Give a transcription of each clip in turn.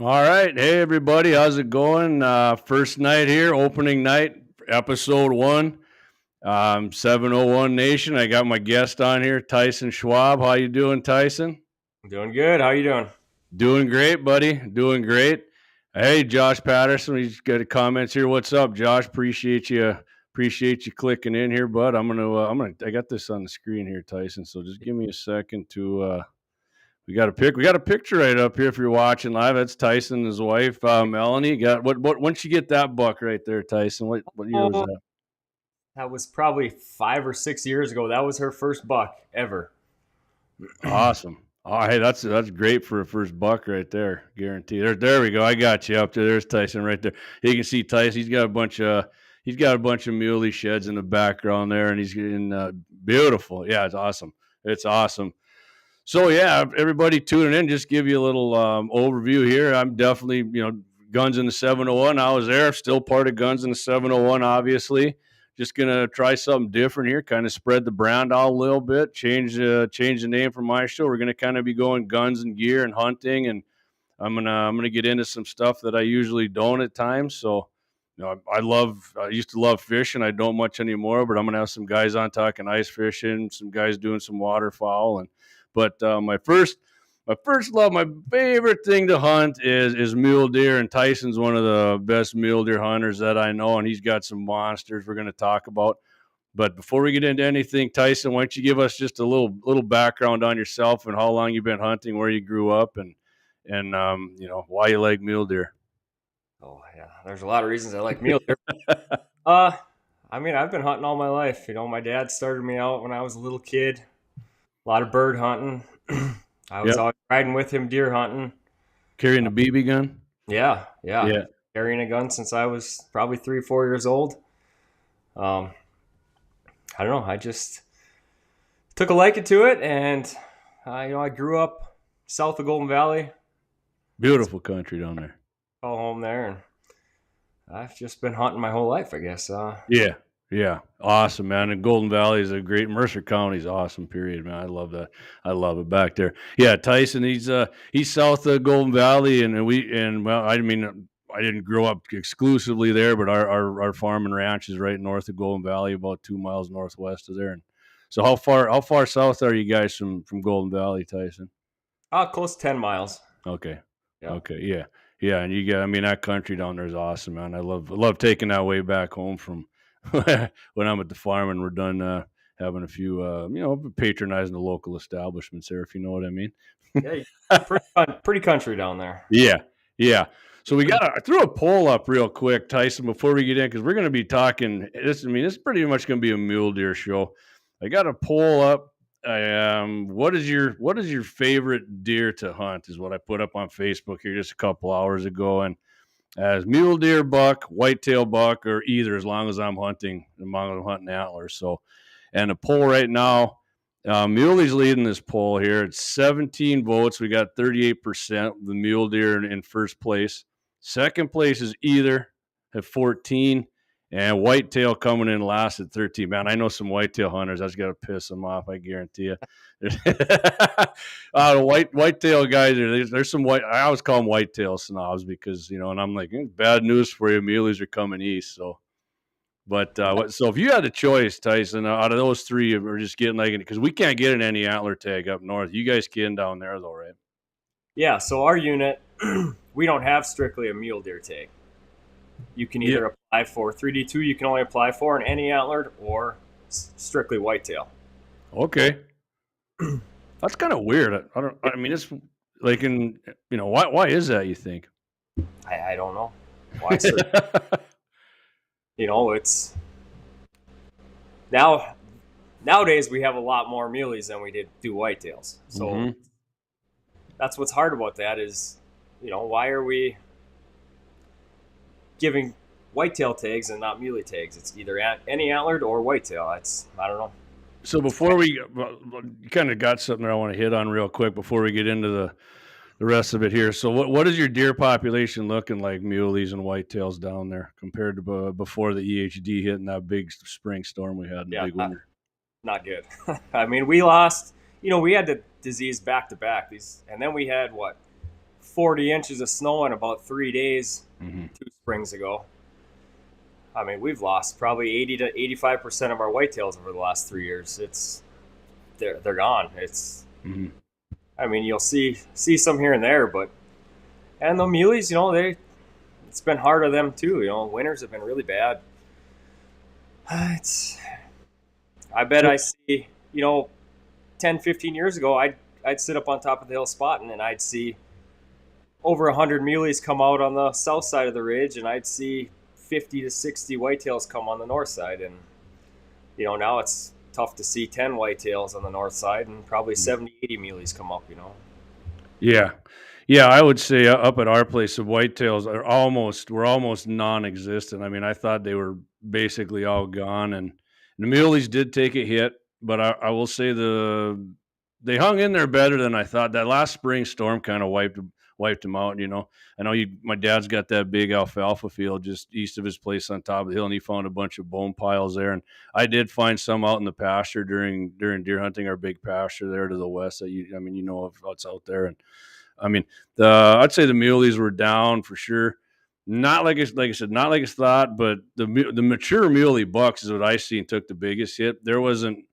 All right. Hey, everybody. How's it going? First night here, opening night, episode one. 701 Nation. I got my guest on here, Tyson Schwab. How you doing, Tyson? I'm doing good. How you doing? Doing great, buddy. Doing great. Hey, Josh Patterson. He's got comments here. What's up, Josh? Appreciate you. Appreciate you clicking in here, bud. I got this on the screen here, Tyson. So just give me a second to. We got a picture right up here if you're watching live. That's Tyson and his wife, Melanie. Got what once you get that buck right there, Tyson. What year was Oh, that? that was probably 5 or 6 years ago. That was her first buck ever. Awesome. Oh, hey, that's great for a first buck right there. Guarantee. There we go. I got you up there. There's Tyson right there. You can see Tyson. He's got a bunch of muley sheds in the background there, and he's getting beautiful. Yeah, it's awesome. It's awesome. So yeah, everybody tuning in, just give you a little overview here. I'm definitely, Guns in the 701. I was there, still part of Guns in the 701, obviously. Just gonna try something different here, kind of spread the brand out a little bit, change the name for my show. We're gonna kind of be going guns and gear and hunting, and I'm gonna get into some stuff that I usually don't at times. So, I used to love fishing. I don't much anymore, but I'm gonna have some guys on talking ice fishing, some guys doing some waterfowl, but my first love, my favorite thing to hunt is mule deer, and Tyson's one of the best mule deer hunters that I know, and he's got some monsters we're going to talk about. But before we get into anything, Tyson, why don't you give us just a little background on yourself and how long you've been hunting, where you grew up, and why you like mule deer. Oh yeah, there's a lot of reasons I like mule deer. I've been hunting all my life. My dad started me out when I was a little kid. A lot of bird hunting. I was Yep. always riding with him, deer hunting. Carrying a BB gun. Yeah. Yeah. Carrying a gun since I was probably 3 or 4 years old. I don't know. I just took a liking to it, and I grew up south of Golden Valley. Beautiful country down there. Call home there, and I've just been hunting my whole life, I guess. Yeah, awesome, man. And Golden Valley is a great. Mercer County is awesome. Period, man. I love that. I love it back there. Yeah, Tyson. He's south of Golden Valley, I didn't grow up exclusively there, but our farm and ranch is right north of Golden Valley, about 2 miles northwest of there. And so, how far south are you guys from Golden Valley, Tyson? Close to 10 miles. Okay. Yeah. Okay. Yeah. Yeah. And that country down there is awesome, man. I love taking that way back home from when I'm at the farm and we're done having a few, patronizing the local establishments there, if you know what I mean. Yeah, pretty country down there. Yeah. Yeah. So I threw a poll up real quick, Tyson, before we get in, because we're going to be talking this. This is pretty much going to be a mule deer show. I got a poll up. What is your favorite deer to hunt is what I put up on Facebook here just a couple hours ago. And as mule deer, buck, whitetail buck, or either, as long as I'm hunting antlers. So, and the poll right now, Muley's leading this poll here. It's 17 votes. We got 38% of the mule deer in first place. Second place is either at 14, and whitetail coming in last at 13. Man, I know some whitetail hunters. I just got to piss them off, I guarantee you. Whitetail guys, there's some white. I always call them whitetail snobs because, and I'm like, bad news for you. Muleys are coming east. So, but so if you had a choice, Tyson, out of those three, we're just getting because we can't get in any antler tag up north. You guys can down there, though, right? Yeah, so our unit, we don't have strictly a mule deer tag. You can either apply for 3D2, you can only apply for an any antlered or strictly whitetail. Okay. That's kind of weird. It's like why is that, you think? I don't know. Why? It's nowadays we have a lot more muleys than we do whitetails. So that's what's hard about that is, why are we giving whitetail tags and not muley tags? It's either any antlered or whitetail. I don't know. So before you kind of got something I want to hit on real quick before we get into the rest of it here. So what is your deer population looking like, muleys and whitetails down there compared to before the EHD hitting that big spring storm we had in the big winter? Not good. We lost, we had the disease back to back. And then we had 40 inches of snow in about 3 days, Mm-hmm. 2 springs ago. I mean, we've lost probably 80 to 85% of our whitetails over the last 3 years. They're gone. Mm-hmm. I mean, you'll see some here and there, but and the muleys, it's been hard on them too. Winters have been really bad. It's I bet So I see, 10, 15 years ago, I'd sit up on top of the hill spotting, and I'd see over 100 muleys come out on the south side of the ridge, and I'd see 50 to 60 whitetails come on the north side. And now it's tough to see 10 whitetails on the north side, and probably 70, 80 muleys come up. yeah, yeah, I would say up at our place, the whitetails were almost non-existent. I mean, I thought they were basically all gone, and the muleys did take a hit, but I will say they hung in there better than I thought. That last spring storm kind of wiped them out. I know my dad's got that big alfalfa field just east of his place on top of the hill, and he found a bunch of bone piles there. And I did find some out in the pasture during deer hunting, our big pasture there to the west. That of what's out there. And I mean, I'd say the muleys were down for sure. Not like I said, not like it's thought, but the mature muley bucks is what I seen took the biggest hit. There wasn't,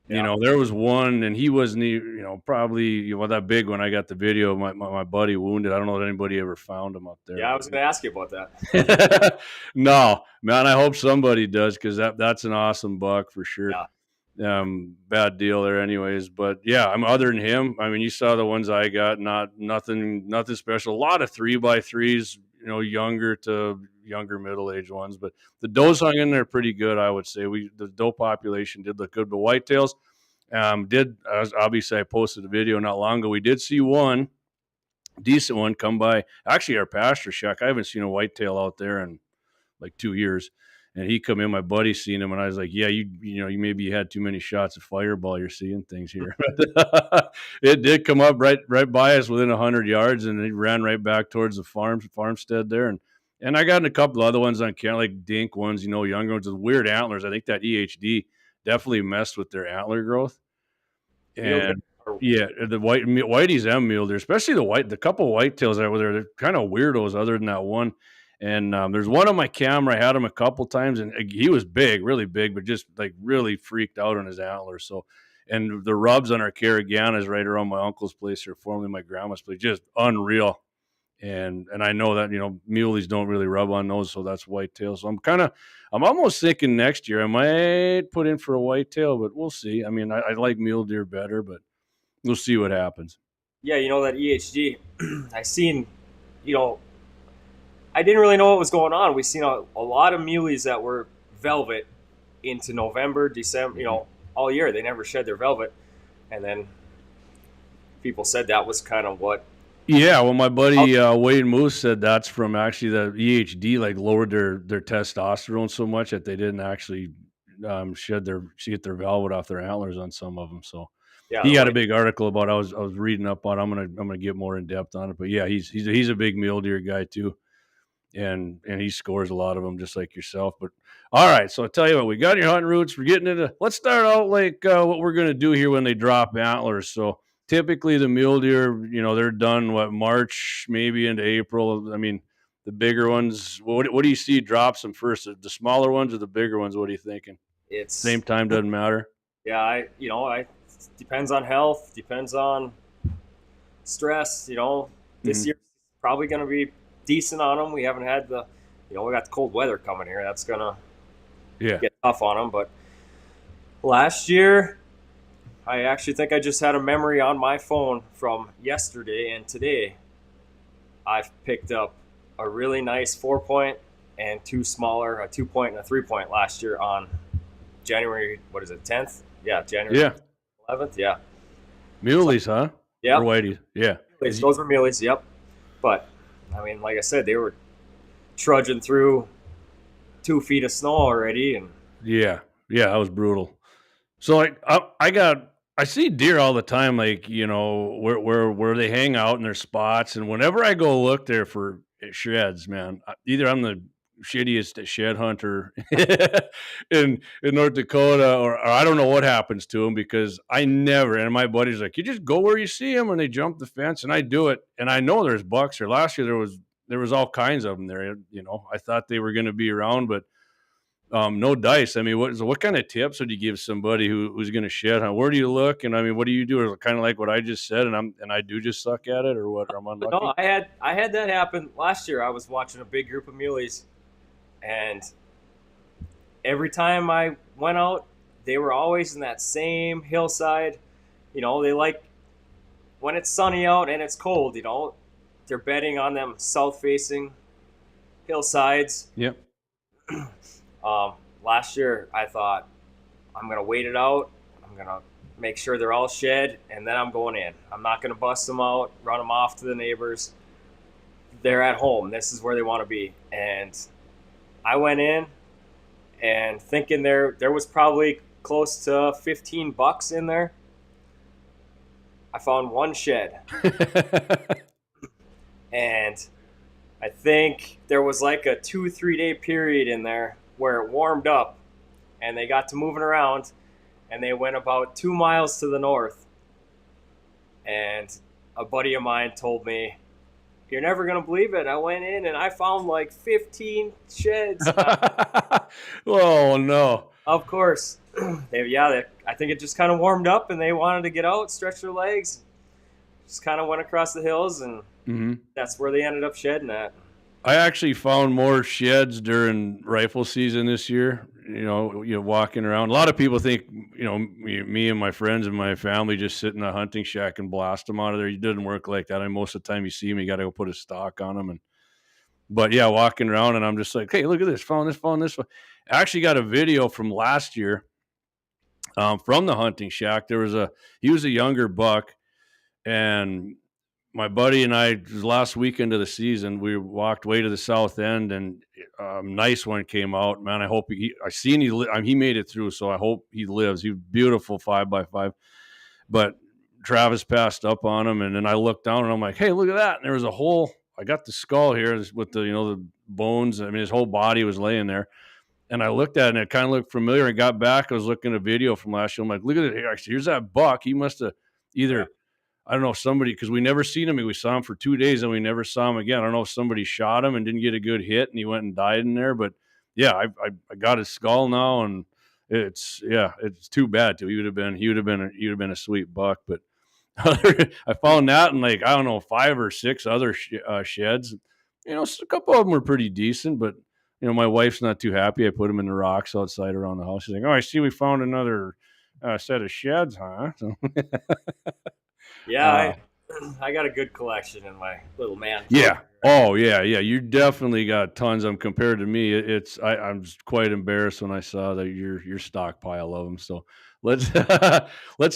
Yeah. there was one, and he wasn't, probably that big one. I got the video of my buddy wounded. I don't know if anybody ever found him up there. Yeah, I was going to ask you about that. No, man, I hope somebody does, because that's an awesome buck for sure. Yeah. Bad deal there anyways, but yeah, other than him, I mean, you saw the ones I got, nothing special. A lot of 3x3s, younger to younger middle-aged ones, but the does hung in there pretty good. I would say the doe population did look good, but whitetails obviously I posted a video not long ago. We did see one decent one come by actually our pasture shack. I haven't seen a whitetail out there in like 2 years. And he come in, my buddy seen him, and I was like, yeah, you maybe had too many shots of Fireball. You're seeing things here. It did come up right by us within 100 yards, and he ran right back towards the farmstead there. And I got in a couple other ones on camera, like dink ones, younger ones with weird antlers. I think that EHD definitely messed with their antler growth. And yeah, the whitey's and mule deer, especially the couple whitetails that were there, they're kind of weirdos other than that one. And there's one on my camera. I had him a couple times, and he was big, really big, but just like really freaked out on his antlers. So, and the rubs on our Carriganas right around my uncle's place, or formerly my grandma's place, just unreal. And I know that muleys don't really rub on those, so that's whitetail. So I'm almost thinking next year I might put in for a whitetail, but we'll see. I mean, I like mule deer better, but we'll see what happens. Yeah, that EHG, I seen, I didn't really know what was going on. We seen a lot of muleys that were velvet into November, December, all year. They never shed their velvet. And then people said that was kind of what. Yeah, well, my buddy Wade Moose said that's from actually the EHD like lowered their testosterone so much that they didn't actually get their velvet off their antlers on some of them. So yeah, he had a big article about. I was reading up on. I'm gonna get more in depth on it. But yeah, he's a big mule deer guy too. And he scores a lot of them just like yourself. But all right, so I'll tell you what, we got your hunting roots. We're getting into, let's start out like what we're going to do here when they drop antlers. So typically the mule deer, they're done March, maybe into April. I mean, the bigger ones, what do you see drops them first? The smaller ones or the bigger ones? What are you thinking? It's same time, doesn't matter. Yeah, I depends on health, depends on stress. This year's probably going to be decent on them. We haven't had we got the cold weather coming here. That's gonna get tough on them. But last year, I actually think I just had a memory on my phone from yesterday and today. I've picked up a really nice 4-point and two smaller, a 2-point and a 3-point last year on January. What is it? 10th? Yeah, January 11th. Yeah. Muleys, huh? Yeah. Or whiteys. Yeah. Those were muleys. Yep. But I mean, like I said, they were trudging through 2 feet of snow already, and yeah, that was brutal. So like I see deer all the time, like where they hang out in their spots, and whenever I go look there for sheds, man, either I'm shittiest shed hunter in North Dakota, or I don't know what happens to him, because I never, and my buddy's like, you just go where you see them, and they jump the fence, and I do it, and I know there's bucks here. Last year there was all kinds of them there. I thought they were going to be around, but no dice. I mean, what kind of tips would you give somebody who's going to shed hunt? Where do you look? And I mean, what do you do? Is it kind of like what I just said, and I do just suck at it, or what? Or I'm unlucky. No, I had that happen last year. I was watching a big group of muleys, and every time I went out, they were always in that same hillside. They like when it's sunny out and it's cold. They're bedding on them south-facing hillsides. Yep. Last year, I thought, I'm going to wait it out. I'm going to make sure they're all shed, and then I'm going in. I'm not going to bust them out, run them off to the neighbors. They're at home. This is where they want to be. And I went in and thinking there was probably close to 15 bucks in there. I found one shed. And I think there was like a 2-3 day period in there where it warmed up and they got to moving around, and they went about 2 miles to the north. And a buddy of mine told me, you're never going to believe it. I went in and I found like 15 sheds. Oh, no. Of course. I think it just kind of warmed up and they wanted to get out, stretch their legs. Just kind of went across the hills, and that's where they ended up shedding at. I actually found more sheds during rifle season this year. Walking around. A lot of people think, me and my friends and my family just sit in a hunting shack and blast them out of there. It doesn't work like that. Most of the time you see them, you got to go put a stock on them. But yeah, walking around, and I'm just like, hey, look at this. Found this. I actually got a video from last year from the hunting shack. He was a younger buck, and my buddy and I, last weekend of the season, we walked way to the south end, and nice one came out. Man, I hope he made it through, so I hope he lives. He was beautiful 5x5, but Travis passed up on him, and then I looked down and I'm like, hey, look at that! And there was a hole. I got the skull here with the bones. I mean, his whole body was laying there, and I looked at it and it kind of looked familiar. I got back. I was looking at a video from last year. I'm like, look at it here. Here's that buck. He must have either. I don't know, somebody, because we never seen him. We saw him for 2 days and we never saw him again. I don't know if somebody shot him and didn't get a good hit and he went and died in there. But yeah, I got his skull now, and it's too bad too. He would have been a sweet buck. But I found that in, like, I don't know, 5 or 6 other sheds. A couple of them were pretty decent, but my wife's not too happy. I put them in the rocks outside around the house. She's like, oh, I see we found another set of sheds, huh? So yeah, I got a good collection in my little man. Yeah. Oh, yeah. You definitely got tons of them compared to me. I'm quite embarrassed when I saw that your stockpile of them. So let's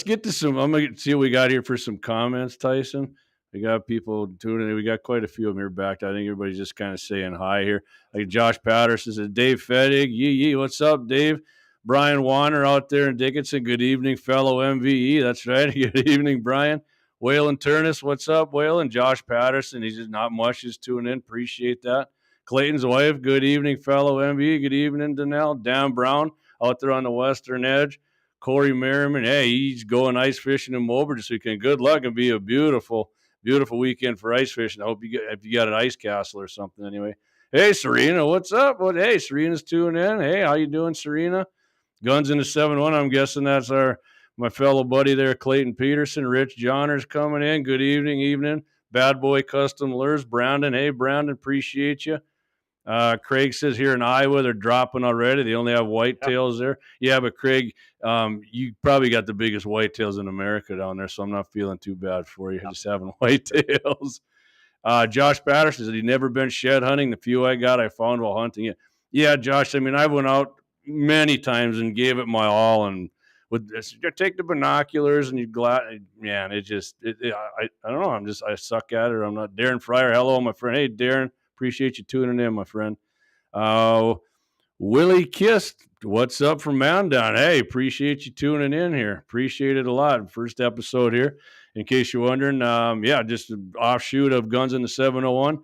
get to some. I'm gonna see what we got here for some comments, Tyson. We got people tuning in. We got quite a few of them here back. I think everybody's just kind of saying hi here. Like Josh Patterson says, Dave Fettig, yee, what's up, Dave? Brian Warner out there in Dickinson. Good evening, fellow MVE. That's right. Good evening, Brian. Waylon Turnus, what's up, Waylon? Josh Patterson, he's just not much, just tuning in. Appreciate that. Clayton's wife, good evening, fellow MV. Good evening, Danelle. Dan Brown out there on the western edge. Corey Merriman, hey, he's going ice fishing in Mober this weekend. Good luck, and be a beautiful, beautiful weekend for ice fishing. I hope if you got an ice castle or something anyway. Hey, Serena, what's up? Hey, Serena's tuning in. Hey, how you doing, Serena? Guns in the 701, I'm guessing that's my fellow buddy there, Clayton Peterson. Rich Johnner's coming in. Good evening. Bad Boy Custom Lures, Brandon. Hey, Brandon, appreciate you. Craig says here in Iowa, they're dropping already. They only have whitetails there. Yeah, but Craig, you probably got the biggest whitetails in America down there, so I'm not feeling too bad for you. Just having whitetails. Josh Patterson said he'd never been shed hunting. The few I got, I found while hunting it. Yeah, Josh, I mean, I went out many times and gave it my all, and with this, you take the binoculars and you man, I don't know. I suck at it. I'm not. Darren Fryer. Hello, my friend. Hey, Darren. Appreciate you tuning in, my friend. Willie Kist. What's up from Mandown? Hey, appreciate you tuning in here. Appreciate it a lot. First episode here. In case you're wondering, just an offshoot of Guns in the 701.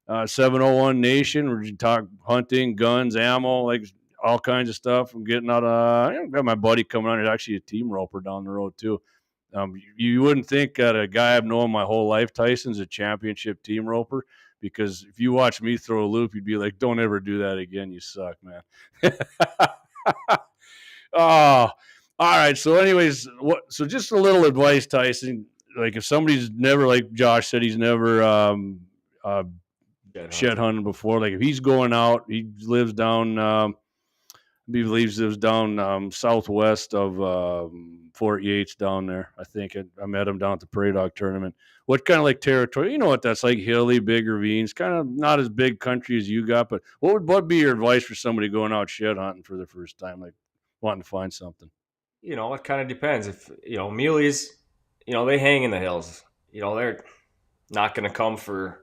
701 Nation, where you talk hunting, guns, ammo, like all kinds of stuff. I'm getting out. I've got my buddy coming on. He's actually a team roper down the road too. You wouldn't think that a guy I've known my whole life, Tyson's a championship team roper, because if you watch me throw a loop, you'd be like, "Don't ever do that again. You suck, man." Oh, all right. So, anyways, so just a little advice, Tyson. Like, if somebody's never, like Josh said, he's never shed hunting before. Like, if he's going out, he lives down. He believes lives down southwest of Fort Yates down there. I think I met him down at the Prairie Dog tournament. What kind of like territory? You know what that's like? Hilly, big ravines, kind of not as big country as you got. But what be your advice for somebody going out shed hunting for the first time, like wanting to find something? You know, it kind of depends. If muleys, they hang in the hills. They're not going to come for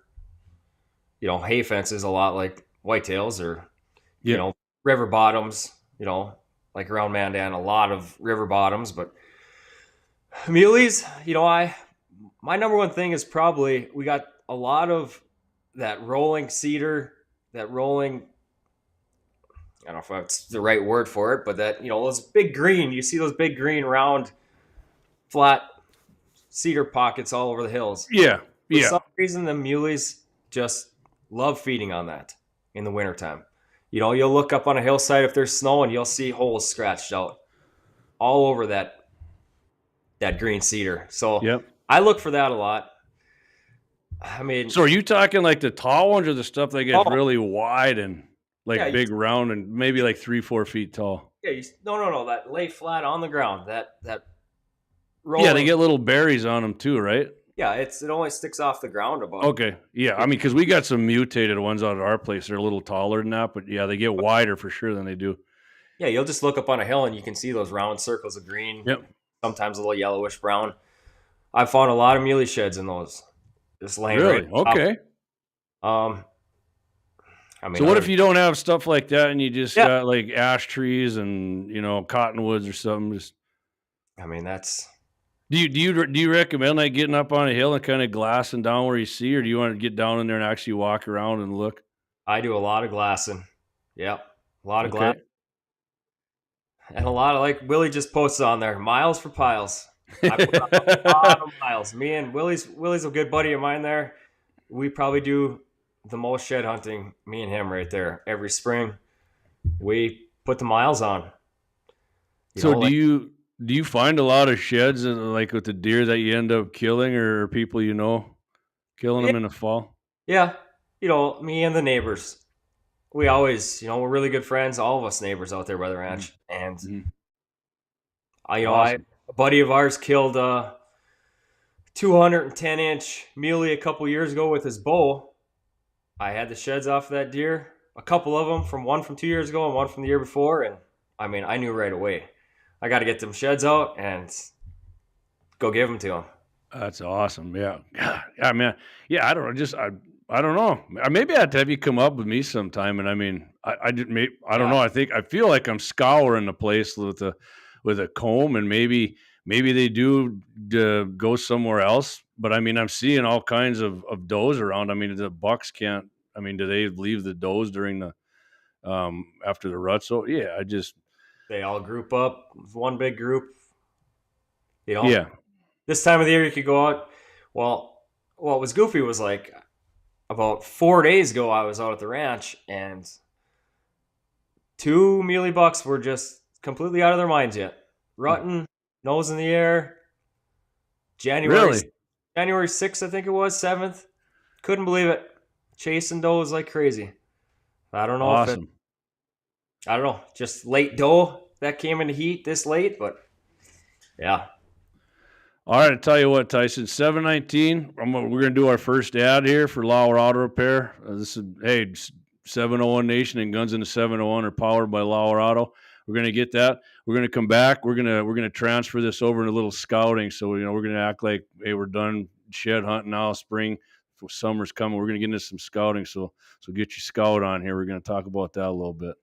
hay fences a lot like whitetails or river bottoms. Like around Mandan, a lot of river bottoms. But muleys, my number one thing is probably we got a lot of that rolling cedar, that rolling. I don't know if that's the right word for it, but that, those big green, you see those big green round flat cedar pockets all over the hills. Yeah. For some reason, the muleys just love feeding on that in the wintertime. You'll look up on a hillside if there's snow and you'll see holes scratched out all over that green cedar. So I look for that a lot. I mean, so are you talking like the tall ones or the stuff that gets really wide and like big round and maybe like 3-4 feet tall? Yeah, no. That lay flat on the ground. That rolling. Yeah, they get little berries on them too, right? Yeah, it only sticks off the ground about. Okay, yeah. I mean, because we got some mutated ones out at our place. They're a little taller than that, but yeah, they get wider for sure than they do. Yeah, you'll just look up on a hill and you can see those round circles of green. Yep. Sometimes a little yellowish brown. I've found a lot of muley sheds in those. Just laying really? Right okay. I mean, so what if you don't have stuff like that and you just got like ash trees and cottonwoods or something? Just, I mean, that's. Do you recommend like getting up on a hill and kind of glassing down where you see, or do you want to get down in there and actually walk around and look? I do a lot of glassing. Yep, a lot of glass, and a lot of, like Willie just posted on there, miles for piles. I put on a lot of miles. Me and Willie's a good buddy of mine there. We probably do the most shed hunting, me and him right there. Every spring, we put the miles on. Do you find a lot of sheds like with the deer that you end up killing, or people killing them in the fall? Yeah, me and the neighbors. We always, we're really good friends. All of us neighbors out there by the ranch, and a buddy of ours killed a 210-inch muley a couple years ago with his bow. I had the sheds off of that deer, a couple of them, one from 2 years ago and one from the year before, and I mean, I knew right away. I got to get them sheds out and go give them to him. That's awesome. Yeah. I mean, yeah, I don't know. I don't know. Maybe I'd have you come up with me sometime. And I mean, I don't know. I feel like I'm scouring the place with a comb, and maybe they do go somewhere else. But I mean, I'm seeing all kinds of does around. I mean, the bucks can't. I mean, do they leave the does during the after the rut? So yeah, they all group up, one big group. Yeah. This time of the year, you could go out. Well, what was goofy was like about 4 days ago, I was out at the ranch, and 2 muley bucks were just completely out of their minds yet. Rutting, nose in the air. January 6th, I think it was, 7th. Couldn't believe it. Chasing does like crazy. I don't know awesome. I don't know, just late doe that came into heat this late, but yeah. All right, I tell you what, Tyson, 719. We're going to do our first ad here for LAUER Auto Repair. This is 701 Nation and Guns in the 701 are powered by LAUER Auto. We're going to get that. We're going to come back. We're going to transfer this over into a little scouting. So we're going to act like, hey, we're done shed hunting now. Spring, summer's coming. We're going to get into some scouting. So get your scout on here. We're going to talk about that a little bit.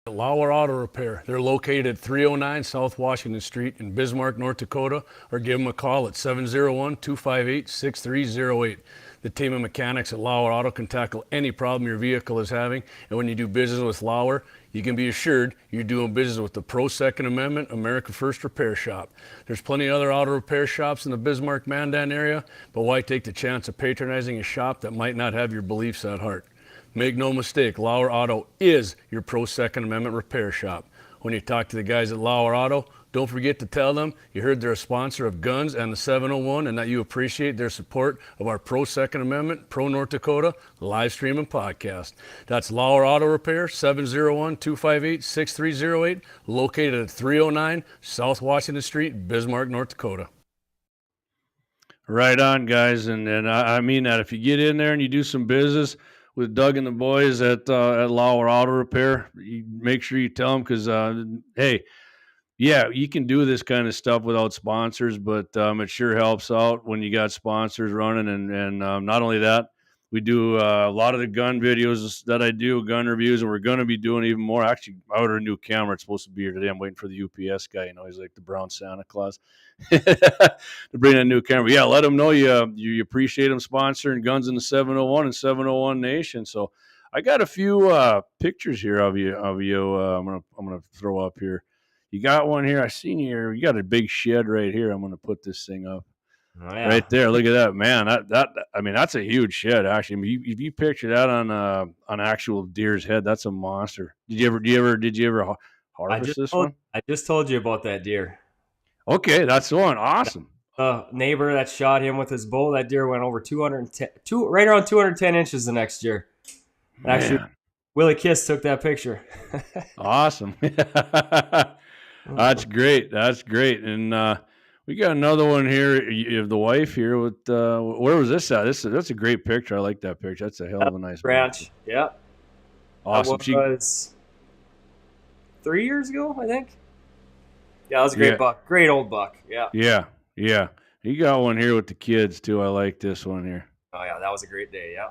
LAUER Auto Repair. They're located at 309 South Washington Street in Bismarck, North Dakota, or give them a call at 701-258-6308. The team of mechanics at LAUER Auto can tackle any problem your vehicle is having, and when you do business with LAUER, you can be assured you're doing business with the Pro Second Amendment America First Repair Shop. There's plenty of other auto repair shops in the Bismarck-Mandan area, but why take the chance of patronizing a shop that might not have your beliefs at heart? Make no mistake, LAUER Auto is your Pro Second Amendment repair shop. When you talk to the guys at LAUER Auto, don't forget to tell them you heard they're a sponsor of Guns and the 701 and that you appreciate their support of our Pro Second Amendment, Pro North Dakota live stream and podcast. That's LAUER Auto Repair, 701-258-6308, located at 309 South Washington Street, Bismarck, North Dakota. Right on, guys. And I mean that if you get in there and you do some business with Doug and the boys at LAUER Auto Repair, you make sure you tell them because, hey, yeah, you can do this kind of stuff without sponsors, but it sure helps out when you got sponsors running. And not only that, we do a lot of the gun videos that I do, gun reviews, and we're going to be doing even more. Actually, I ordered a new camera. It's supposed to be here today. I'm waiting for the UPS guy. You know, he's like the brown Santa Claus to bring a new camera. Yeah, let them know you appreciate them sponsoring Guns in the 701 and 701 Nation. So I got a few pictures here of you. I'm gonna throw up here. You got one here. I seen you here. You got a big shed right here. I'm going to put this thing up right there. Look at that, man. I mean, that's a huge shed. Actually, I mean, if you picture that on actual deer's head, that's a monster. Did you ever harvest this one? I just told you about that deer. Okay, that's the one. Awesome. Neighbor that shot him with his bow. That deer went over right around 210 inches the next year. Actually, Willie Kiss took that picture. Awesome. That's great. That's great. And we got another one here. You have the wife here with where was this at? That's a great picture. I like that picture. That's a hell of a nice ranch. Yeah. Awesome. That was 3 years ago, I think. Yeah, that was a great buck. Great old buck. Yeah. Yeah. Yeah. You got one here with the kids too. I like this one here. Oh yeah, that was a great day. Yeah.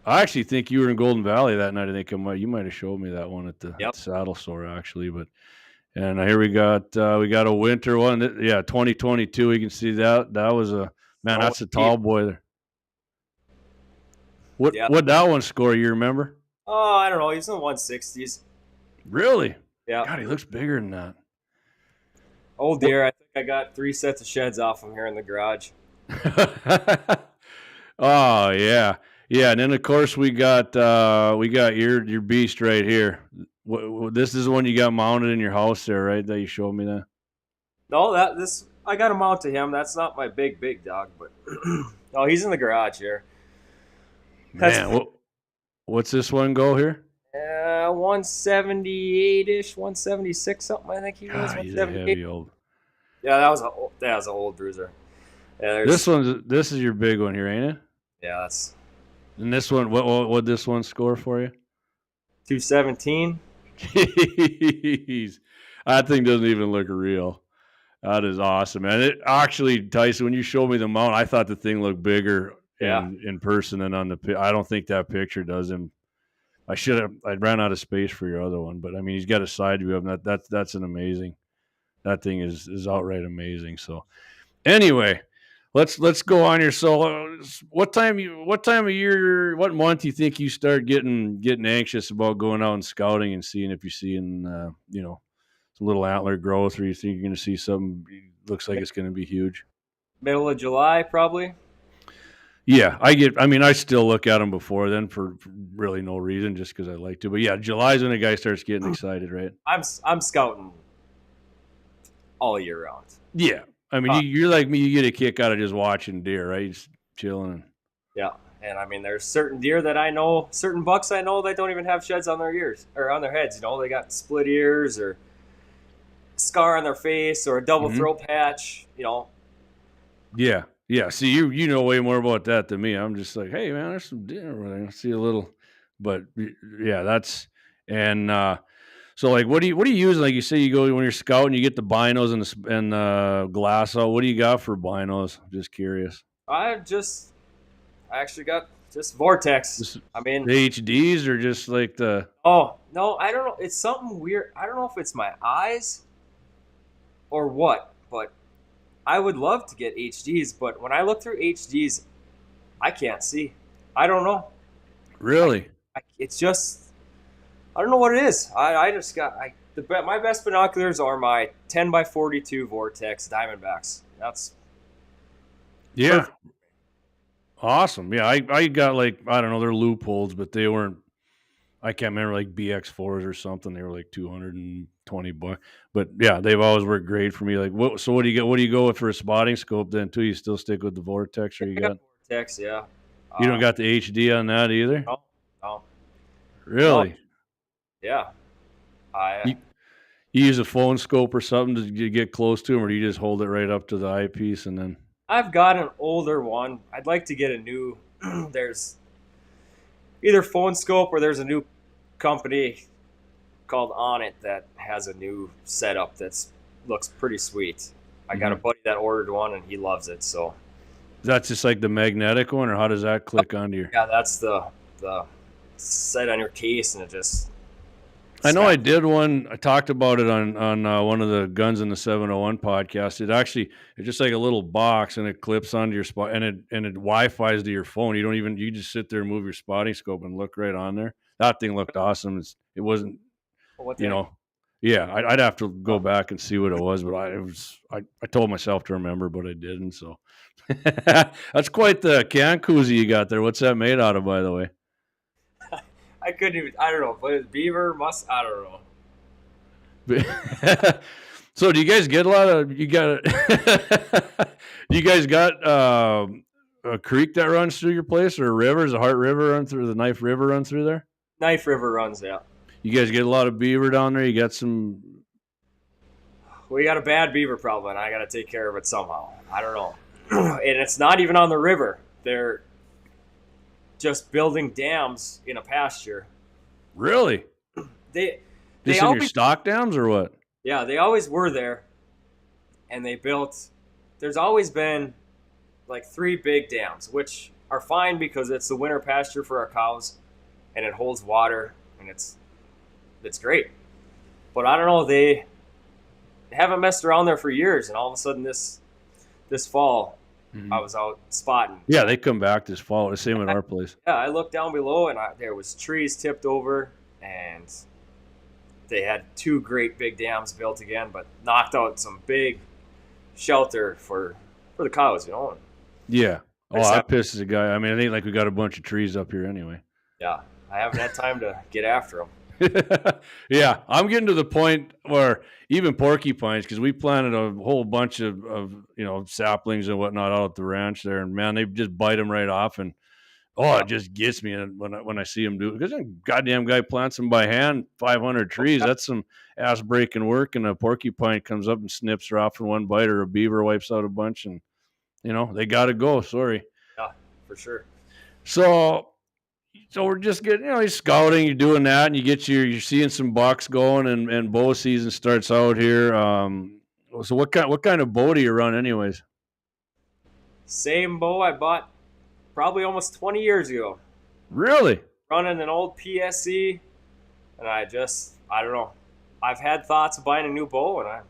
I actually think you were in Golden Valley that night. I think you might have showed me that one at the saddle store actually, but. And here we got a winter one. 2022. We can see that. That was that's a tall boy there. What that one score? You remember? Oh, I don't know. He's in the 160s. Really? Yeah. God, he looks bigger than that. Old deer. I think I got 3 sets of sheds off him here in the garage. Oh yeah, yeah. And then of course we got your beast right here. This is the one you got mounted in your house there, right? That you showed me that. No, I got him out to him. That's not my big dog, but no, he's in the garage here. Man, what's this one go here? 178-ish, 176 something. I think he was. He's a heavy old. Yeah, that was an old bruiser. Yeah, this is your big one here, ain't it? Yeah, that's. And this one, what this one score for you? 217. Jeez, that thing doesn't even look real. That is awesome, man. It actually, Tyson, when you showed me the mount, I thought the thing looked bigger in person than on the. I don't think that picture does him. I ran out of space for your other one, but I mean, he's got a side view of him. That's an amazing. That thing is outright amazing. So, anyway, let's go on here. So, what time of year, what month do you think you start getting anxious about going out and scouting and seeing if you're seeing some little antler growth, or you think you're going to see something looks like it's going to be huge? Middle of July, probably. Yeah, I still look at them before then for really no reason, just because I like to. But yeah, July's when the guy starts getting excited, right? I'm scouting all year round. Yeah, I mean, you're like me. You get a kick out of just watching deer, right? Just chilling. Yeah, and I mean, there's certain deer that I know, certain bucks I know that don't even have sheds on their ears or on their heads. You know, they got split ears or scar on their face or a double throat patch. You know. Yeah. Yeah, see, you know way more about that than me. I'm just like, hey, man, there's some deer over there. I see a little, but yeah, that's and so like, what do you use? Like you say, you go when you're scouting, you get the binos and the glass out. What do you got for binos? Just curious. I actually got just Vortex. I mean, the HDs or just like the. Oh no, I don't know. It's something weird. I don't know if it's my eyes or what, but. I would love to get HDs, but when I look through HDs, I can't see. I don't know. Really? It's just I don't know what it is. I just got my best binoculars are my 10x42 Vortex Diamondbacks. That's Yeah. perfect. Awesome. Yeah, I got like, I don't know, they're loopholes, but they weren't, I can't remember, like BX4s or something. They were like $220. But yeah, they've always worked great for me. Like what do you get? What do you go with for a spotting scope then too? You still stick with the Vortex, or Yeah, Vortex, yeah. you don't got the HD on that either? No, no, no, Really? yeah. I You you use a phone scope or something to get close to them, or do you just hold it right up to the eyepiece and then? I've got an older one. I'd like to get a new. There's either phone scope or there's a new company called On It that has a new setup that's looks pretty sweet. I got a Mhm. buddy that ordered one and he loves it. So That's just like the magnetic one, or how does that click onto your? yeah, that's the set on your case and it just I know I snaps. did one. I talked about it on one of the Guns in the 701 podcast. It's just like a little box and it clips onto your spot, and it Wi-Fi's to your phone. You just sit there and move your spotting scope and look right on there. That thing looked awesome. It wasn't, What the you heck? know, yeah. I'd have to go Oh, back and see what it was, but I told myself to remember, but I didn't. So that's quite the can koozie you got there. What's that made out of, by the way? I couldn't even. I don't know. But it's beaver must. I don't know. So do you guys get a lot of you guys got a creek that runs through your place, or a river? Does the Heart River run through, the Knife River run through there? Knife River runs out. You guys get a lot of beaver down there? You got some? We got a bad beaver problem, and I got to take care of it somehow. I don't know. And it's not even on the river. They're just building dams in a pasture. Really? They they Just in your always stock dams or what? yeah they always were there, and they built. There's always been like three big dams, which are fine because it's the winter pasture for our cows, and it holds water, and it's great. But I don't know. They haven't messed around there for years, and all of a sudden this fall, I Mhm. was out spotting. Yeah, they come back this fall. The same at our place. Yeah, I looked down below, and there was trees tipped over, and they had two great big dams built again, but knocked out some big shelter for the cows. Yeah. I Oh, just have, that pisses a guy. I mean, it ain't like we got a bunch of trees up here anyway. yeah, I haven't had time to get after them. Yeah, I'm getting to the point where even porcupines, because we planted a whole bunch of saplings and whatnot out at the ranch there, and man, they just bite them right off, and oh, Yeah, it just gets me when I see them do it, because a goddamn guy plants them by hand, 500 trees. That's some ass breaking work, and a porcupine comes up and snips her off in one bite, or a beaver wipes out a bunch, and they got to go. Sorry. yeah, for sure. So we're just getting, you're scouting, you're doing that, and you're seeing some bucks going, and bow season starts out here. So what kind of bow do you run, anyways? Same bow I bought probably almost 20 years ago, Really? running an old PSC, and I don't know. I've had thoughts of buying a new bow, and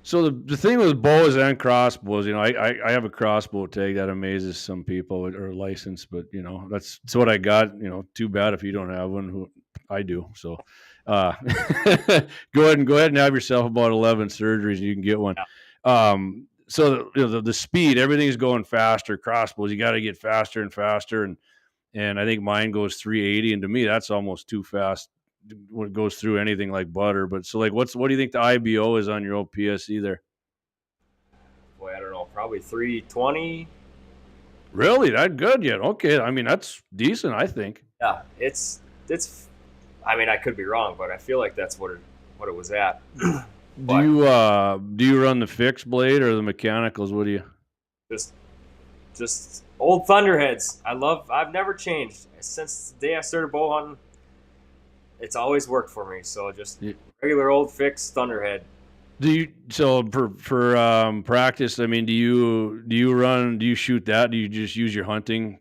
So the thing with bows and crossbows, I have a crossbow tag that amazes some people, or a license, but that's what I got. Too bad if you don't have one. Who I do. So uh, go ahead and have yourself about 11 surgeries. You can get one. yeah, So the speed, everything's going faster. Crossbows, you got to get faster and faster, and I think mine goes 380, and to me that's almost too fast when it goes through anything like butter. But so, like, what do you think the IBO is on your old PSE there? boy, I don't know, probably 320. Really, that good yet? Okay, I mean that's decent, I think. Yeah, it's. I mean, I could be wrong, but I feel like that's what it was at. Do But you run the fixed blade or the mechanicals? What do you? just just old thunderheads. I've never changed since the day I started bow hunting. It's always worked for me. So just regular old fixed thunderhead. Do you for practice? I mean, do you shoot that? Do you just use your hunting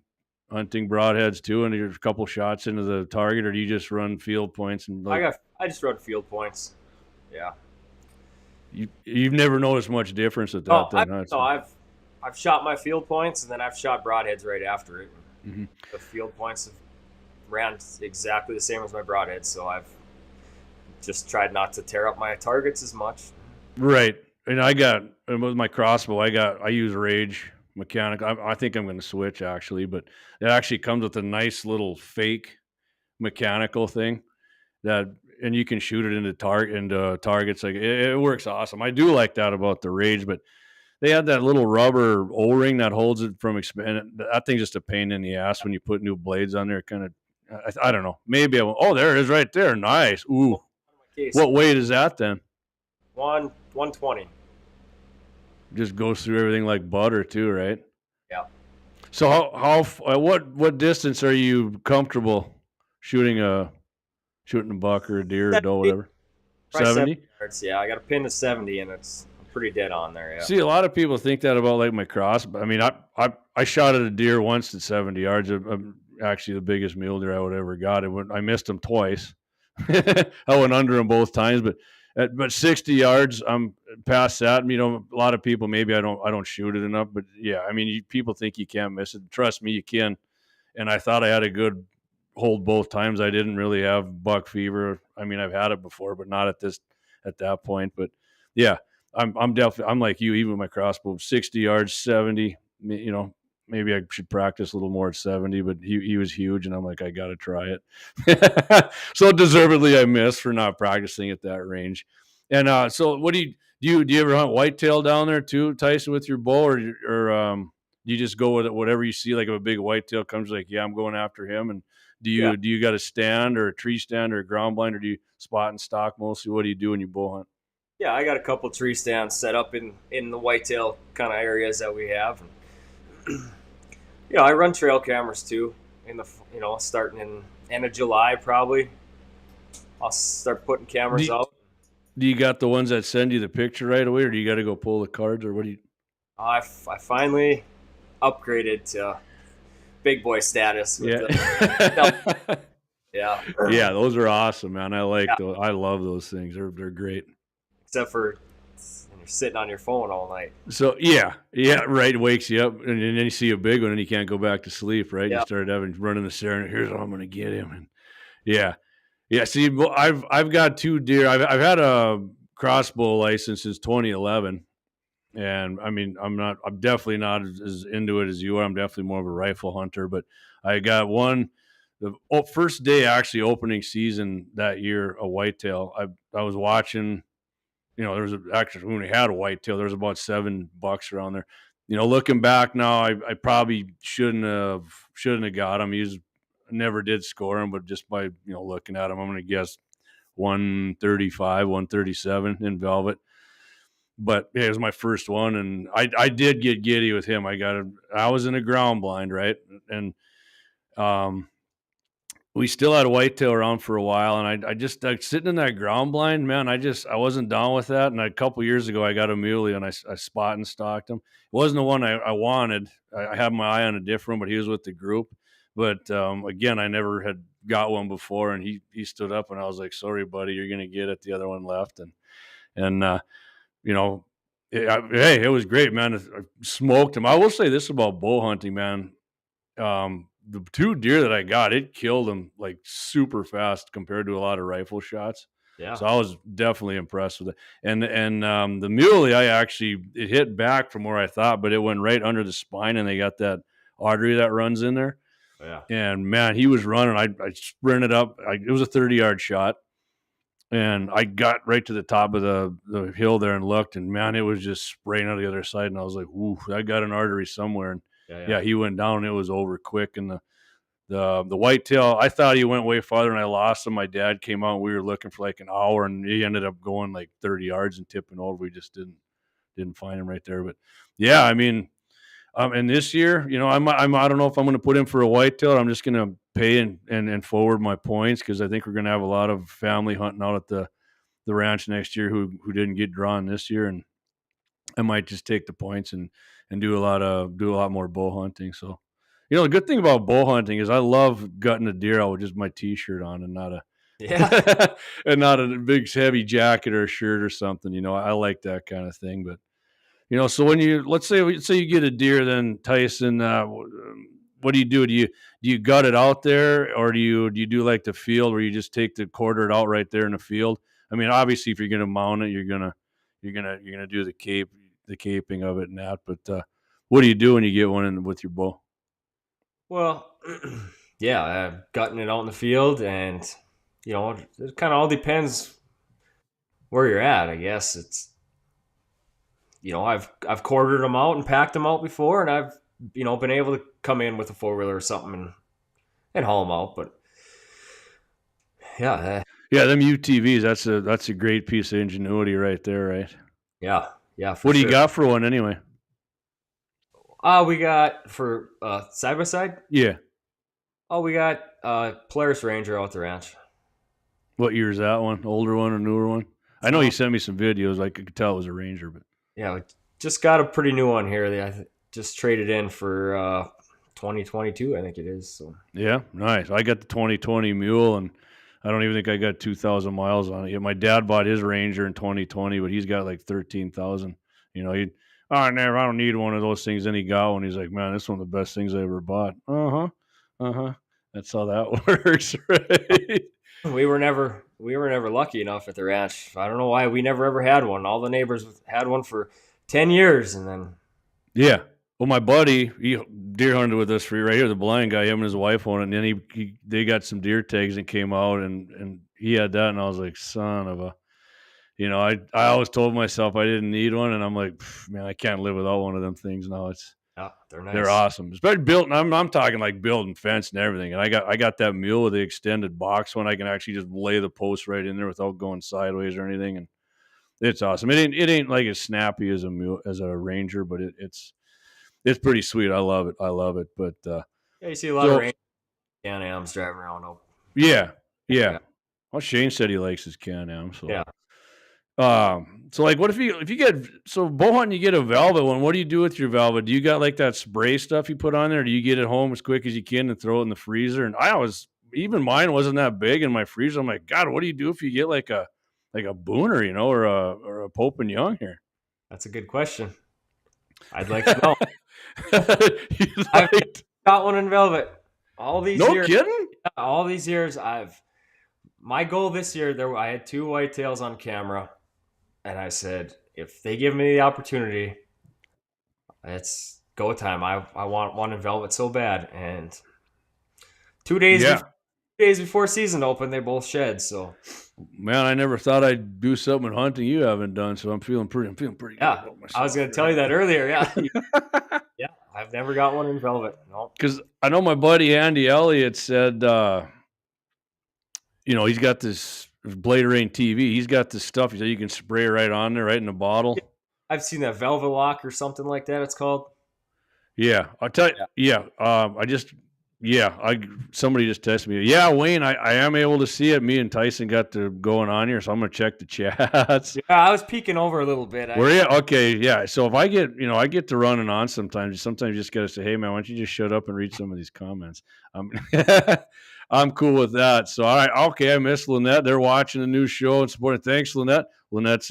broadheads too, and there's a couple shots into the target, or do you just run field points and like I just run field points. Yeah. you've never noticed much difference at No, that then? Huh? no, I've shot my field points, and then I've shot broadheads right after it. Mm-hmm. The field points have ran exactly the same as my broadheads, so I've just tried not to tear up my targets as much. Right. And with my crossbow, I use Rage mechanical. I think I'm going to switch actually, but it actually comes with a nice little fake mechanical thing that, and you can shoot it into targets. Like it works awesome. I do like that about the Rage, but they had that little rubber O-ring that holds it from expanding. That thing's just a pain in the ass when you put new blades on there. Kind of, I don't know. Maybe oh, there it is right there. Nice. Ooh. What weight is that then? 120. Just goes through everything like butter too, right? Yeah. So what distance are you comfortable shooting a buck or a deer or doe, whatever? 70 yards. Yeah, I got a pin to 70, and it's pretty dead on there. Yeah. See, a lot of people think that about like my cross, but I mean, I shot at a deer once at 70 yards. I'm actually the biggest mule deer I would ever got. I missed him twice. I went under him both times, but 60 yards, I'm past that. You know, a lot of people, maybe I don't shoot it enough, but yeah, I mean, people think you can't miss it. Trust me, you can. And I thought I had a good hold both times. I didn't really have buck fever. I mean, I've had it before, but not at that point. But yeah, I'm definitely, I'm like you, even with my crossbow, 60 yards, 70, you know, maybe I should practice a little more at 70, but he was huge, and I'm like, I got to try it. So deservedly I missed for not practicing at that range. And so what do you ever hunt whitetail down there too, Tyson, with your bow, or do you just go with it, whatever you see? Like if a big whitetail comes, like, yeah, I'm going after him. And do you got a stand or a tree stand or a ground blind, or do you spot and stock mostly? What do you do when you bow hunt? Yeah, I got a couple tree stands set up in the whitetail kind of areas that we have. I run trail cameras too. Starting in end of July probably, I'll start putting cameras out. Do you got the ones that send you the picture right away, or do you got to go pull the cards, or what do you? I finally upgraded to big boy status. Yeah. Yeah. Yeah, those are awesome, man. I like those. I love those things. They're great. Except for when you're sitting on your phone all night. So yeah, right. It wakes you up, and then you see a big one, and you can't go back to sleep. Right? Yep. You started running the staring. Here's how I'm going to get him. And yeah. See, I've got two deer. I've had a crossbow license since 2011, and I mean, I'm definitely not as into it as you are. I'm definitely more of a rifle hunter. But I got one. The first day, actually, opening season that year, a whitetail. I was watching. There was actually, when we had a whitetail, there was about 7 bucks around there. Looking back now, I probably shouldn't have got him. Never did score him, but just by looking at him, I'm going to guess 135, 137 in velvet. But yeah, it was my first one, and I did get giddy with him. I was in a ground blind, right, and we still had a whitetail around for a while, and I just sitting in that ground blind, man. I wasn't down with that. And a couple years ago, I got a muley, and I spot and stalked him. It wasn't the one I wanted. I had my eye on a different one, but he was with the group. But again, I never had got one before, and he stood up, and I was like, "Sorry, buddy, you're gonna get it." The other one left, and hey, it was great, man. I smoked him. I will say this about bow hunting, man. The 2 deer that I got, it killed them like super fast compared to a lot of rifle shots. Yeah. So I was definitely impressed with it. And the muley, it hit back from where I thought, but it went right under the spine, and they got that artery that runs in there. Yeah. And man, he was running. I sprinted up. It was a 30-yard shot, and I got right to the top of the hill there and looked, and man, it was just spraying out the other side. And I was like, "Ooh, I got an artery somewhere." And yeah, he went down. And it was over quick. And the whitetail, I thought he went way farther, and I lost him. My dad came out, and we were looking for like an hour, and he ended up going like 30 yards and tipping over. We just didn't find him right there. But yeah, I mean, and this year, I don't know if I'm going to put in for a whitetail. I'm just going to pay and forward my points, because I think we're going to have a lot of family hunting out at the ranch next year who didn't get drawn this year, and I might just take the points and do a lot more bow hunting. So, the good thing about bow hunting is I love gutting a deer out with just my t-shirt on, and not and not a big heavy jacket or a shirt or something. I like that kind of thing. But So when let's say you get a deer, then Tyson, what do you do? Do you gut it out there, or do you do like the field where you just take the quarter it out right there in the field? I mean, obviously, if you're gonna mount it, you're gonna do the caping of it and that. But what do you do when you get one in with your bow? Well, yeah, gutting it out in the field, and it kind of all depends where you're at. I guess it's I've quartered them out and packed them out before, and I've been able to come in with a 4-wheeler or something and haul them out. But yeah, Yeah, them UTVs. That's a great piece of ingenuity right there, right? yeah, for What do sure. you got for one anyway? We got for side by side. Yeah. Oh, we got Polaris Ranger out the ranch. What year is that one? Older one or newer one? I know you sent me some videos. I could tell it was a Ranger, but yeah, we just got a pretty new one here. I just traded in for 2022, I think it is. So yeah, nice. I got the 2020 Mule, and I don't even think I got 2,000 miles on it yet. My dad bought his Ranger in 2020, but he's got like 13,000. I don't need one of those things. Then he got one. He's like, man, this is one of the best things I ever bought. That's how that works, right? we were never lucky enough at the ranch. I don't know why we never ever had one. All the neighbors had one for 10 years, and then yeah. Well, my buddy, he deer hunted with us right here. The blind guy, him and his wife on it, and then they got some deer tags and came out, and he had that, and I was like, son of a, I always told myself I didn't need one, and I'm like, man, I can't live without one of them things now. they're nice. They're awesome. Especially built. I'm talking like building fence and everything. And I got that Mule with the extended box one. I can actually just lay the post right in there without going sideways or anything, and it's awesome. It ain't like as snappy as a Mule, as a Ranger, but it's pretty sweet. I love it. But yeah, you see a lot of Ranger Can-Ams driving around. Yeah. Well, Shane said he likes his Can-Am. So yeah. So like, what if you get bow hunting, you get a velvet one? What do you do with your velvet? Do you got like that spray stuff you put on there? Or do you get it home as quick as you can and throw it in the freezer? And even mine wasn't that big in my freezer. I'm like, God, what do you do if you get like a Booner, or a Pope and Young here? That's a good question. I'd like to know. I've got one in velvet. All these years. No kidding? All these years, my goal this year, I had 2 whitetails on camera, and I said, if they give me the opportunity, it's go time. I want one in velvet so bad. And 2 days, 2 days before season open, they both shed. So, man, I never thought I'd do something in hunting you haven't done. So I'm feeling pretty good about myself. I was going to tell you that earlier. Yeah. Yeah. I've never got one in velvet. No. Because I know my buddy Andy Elliott said, he's got this Blade Rain TV. He's got this stuff. He said you can spray right on there, right in the bottle. Yeah. I've seen that Velvet Lock or something like that. It's called. Yeah, I'll tell you. Yeah, somebody just texted me. Yeah, Wayne, I am able to see it. Me and Tyson got to going on here, so I'm gonna check the chats. Yeah, I was peeking over a little bit. Were you? Okay, yeah. So if I get to running on sometimes. Sometimes you just gotta say, hey man, why don't you just shut up and read some of these comments? I'm cool with that. So all right, okay. I miss Lynette. They're watching the new show and supporting. Thanks, Lynette. Lynette's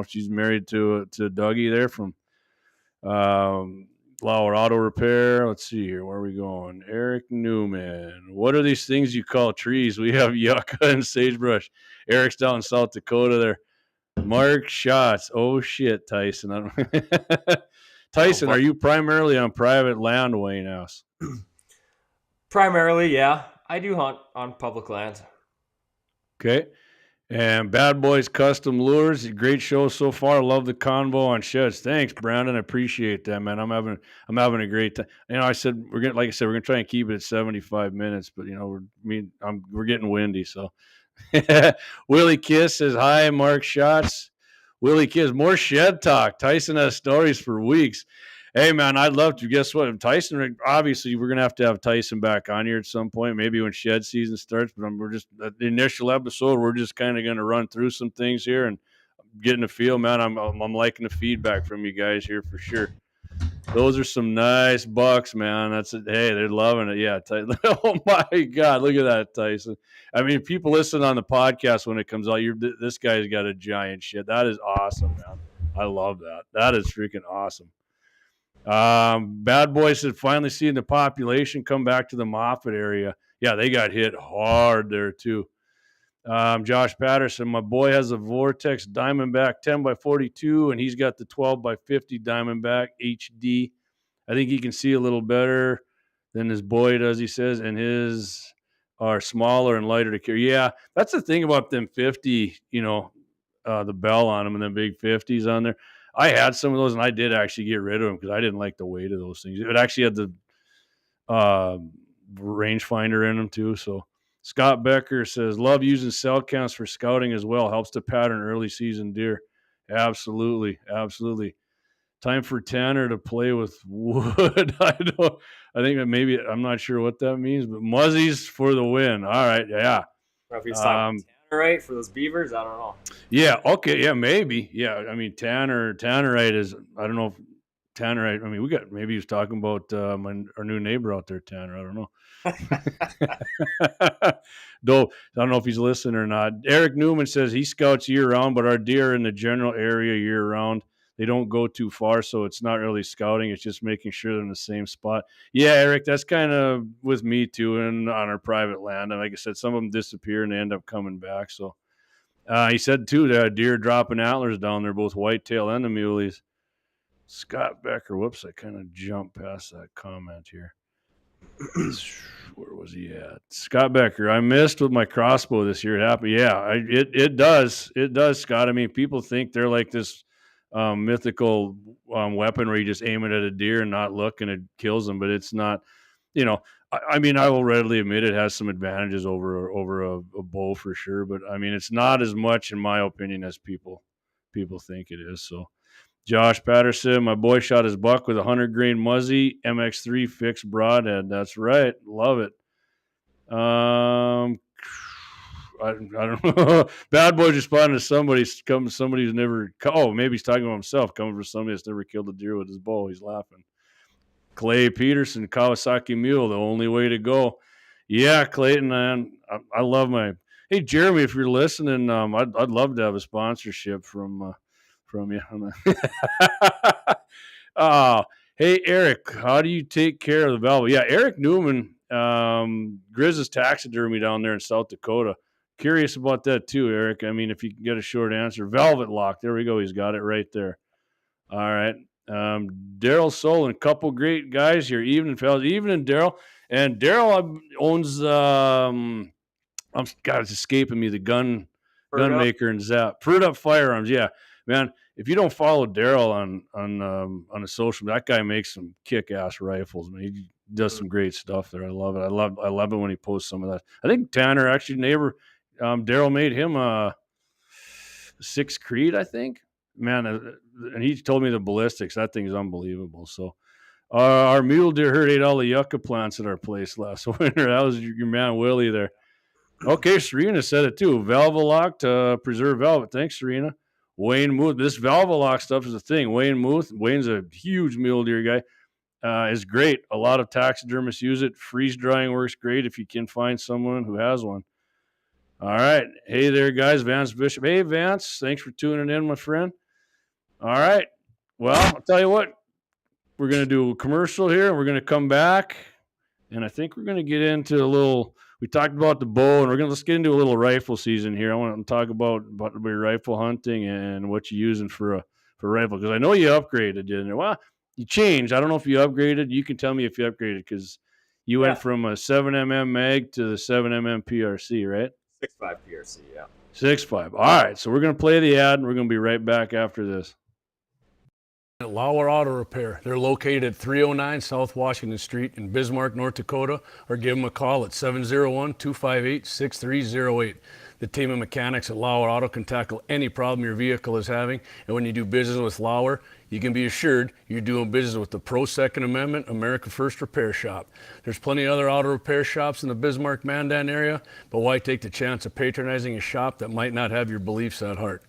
she's married to Dougie there from LAUER Auto Repair. Let's see here. Where are we going? Eric Newman. What are these things you call trees? We have yucca and sagebrush. Eric's down in South Dakota there. Mark Shots. Oh shit, Tyson. Tyson, are you primarily on private land, Wayne House? Primarily, yeah. I do hunt on public land. Okay. And Bad Boys Custom Lures, great show so far. Love the convo on sheds. Thanks, Brandon. I appreciate that, man. I'm having a great time. I said we're gonna try and keep it at 75 minutes, but we're getting windy. So Willie Kiss says hi. Mark Shots. Willie Kiss, more shed talk. Tyson has stories for weeks. Hey, man, I'd love to. Guess what? Tyson, obviously, we're going to have Tyson back on here at some point, maybe when shed season starts. But we're just, at the initial episode, we're just kind of going to run through some things here and getting a feel, man. I'm liking the feedback from you guys here for sure. Those are some nice bucks, man. Hey, they're loving it. Yeah. Oh, my God. Look at that, Tyson. I mean, people listen on the podcast when it comes out. This guy's got a giant shed. That is awesome, man. I love that. That is freaking awesome. Bad Boy said finally seeing the population come back to the Moffat area. Yeah, they got hit hard there too. Josh Patterson, my boy has a Vortex Diamondback 10x42, and he's got the 12x50 Diamondback HD. I think he can see a little better than his boy does, he says, and his are smaller and lighter to carry. Yeah, that's the thing about them 50, the bell on them and the big 50s on there. I had some of those, and I did actually get rid of them because I didn't like the weight of those things. It actually had the rangefinder in them too. So Scott Becker says, love using cell counts for scouting as well. Helps to pattern early season deer. Absolutely. Absolutely. Time for Tanner to play with wood. I think that maybe, I'm not sure what that means, but muzzies for the win. All right. Yeah. If he's talking Tannerite for those beavers, I don't know. Yeah. Okay. Yeah. Maybe. Yeah. I mean, Tannerite is, I don't know if Tannerite, I mean, maybe he was talking about our new neighbor out there, Tanner. I don't know. Though I don't know if he's listening or not. Eric Newman says he scouts year round, but our deer are in the general area year round. They don't go too far, so it's not really scouting. It's just making sure they're in the same spot. Yeah, Eric, that's kind of with me too, and on our private land. And like I said, some of them disappear and they end up coming back. So he said too that deer dropping antlers down there, both whitetail and the muleys. Scott Becker, whoops, I kind of jumped past that comment here. Where was he at? Scott Becker, I missed with my crossbow this year. It happened. Yeah, it does. It does, Scott. I mean, people think they're like this mythical weapon where you just aim it at a deer and not look and it kills them, but it's not. I mean, I will readily admit it has some advantages over a bow for sure, but I mean, it's not as much, in my opinion, as people think it is. So. Josh Patterson, my boy shot his buck with a 100-grain Muzzy MX3 fixed broadhead. That's right. Love it. I don't know. Bad Boy's responding to somebody who's never, maybe he's talking about himself, coming from somebody that's never killed a deer with his bow. He's laughing. Clay Peterson, Kawasaki Mule, the only way to go. Yeah, Clayton, man, I love hey, Jeremy, if you're listening, I'd love to have a sponsorship from you. Hey, Eric, how do you take care of the velvet? Yeah, Eric Newman, Grizz's taxidermy down there in South Dakota. Curious about that too, Eric. I mean, if you can get a short answer. Velvet lock. There we go. He's got it right there. All right. Daryl Solon, couple great guys here. Evening, fellas. Evening, Daryl. And Daryl owns, it's escaping me, the gun maker and Zap. Fruit Up Firearms. Yeah, man. If you don't follow Daryl on a social, that guy makes some kick-ass rifles. Man, he does some great stuff there. I love it. I love it when he posts some of that. I think Tanner, actually, neighbor, Daryl made him a 6 Creed, I think. Man, and he told me the ballistics. That thing is unbelievable. So our mule deer herd ate all the yucca plants at our place last winter. That was your man Willie there. Okay, Serena said it too. Velvalock to preserve velvet. Thanks, Serena. Wayne Muth. This Velvalock stuff is a thing. Wayne Muth. Wayne's a huge mule deer guy. Is great. A lot of taxidermists use it. Freeze drying works great if you can find someone who has one. All right. Hey there, guys. Vance Bishop. Hey, Vance. Thanks for tuning in, my friend. All right. Well, I'll tell you what. We're going to do a commercial here, and we're going to come back, and I think we're going to get into a little. We talked about the bow, and let's get into a little rifle season here. I want to talk about your rifle hunting and what you're using for rifle, because I know you upgraded, didn't you? Well, you changed. I don't know if you upgraded. You can tell me if you upgraded, because you went from a 7mm mag to the 7mm PRC, right? 6.5 PRC, yeah. 6.5. All right, so we're going to play the ad, and we're going to be right back after this. LAUER Auto Repair. They're located at 309 South Washington Street in Bismarck, North Dakota, or give them a call at 701-258-6308. The team of mechanics at LAUER Auto can tackle any problem your vehicle is having, and when you do business with LAUER, you can be assured you're doing business with the Pro Second Amendment America First Repair Shop. There's plenty of other auto repair shops in the Bismarck-Mandan area, but why take the chance of patronizing a shop that might not have your beliefs at heart?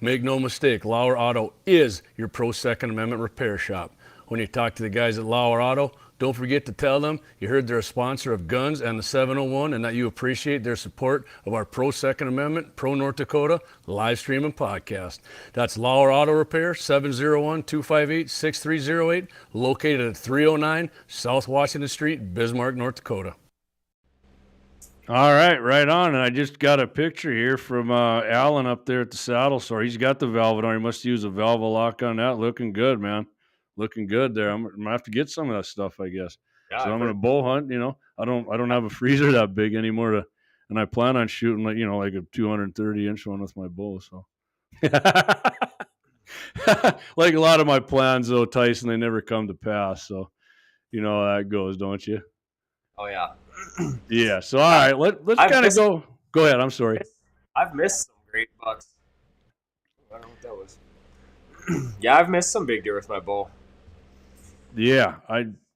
Make no mistake, LAUER Auto is your Pro Second Amendment repair shop. When you talk to the guys at LAUER Auto, Don't forget to tell them you heard they're a sponsor of Guns and the 701 and that you appreciate their support of our pro Second Amendment, pro North Dakota live stream and podcast. That's Lauer Auto Repair, 701-258-6308, located at 309 South Washington Street, Bismarck, North Dakota. All right, right on. And I just got a picture here from Alan up there at the saddle store. He's got the velvet on. He must use a velvet lock on that. Looking good, man. Looking good there. I'm gonna have to get some of that stuff, I guess. Yeah, so I'm gonna bow hunt. You know, I don't have a freezer that big anymore and I plan on shooting like a 230-inch one with my bow. So, like a lot of my plans though, Tyson, they never come to pass. So, you know how that goes, don't you? Oh yeah. Yeah. So all right, let's kind of go. Go ahead. I'm sorry. I've missed some great bucks. I don't know what that was. Yeah, I've missed some big deer with my bow. Yeah,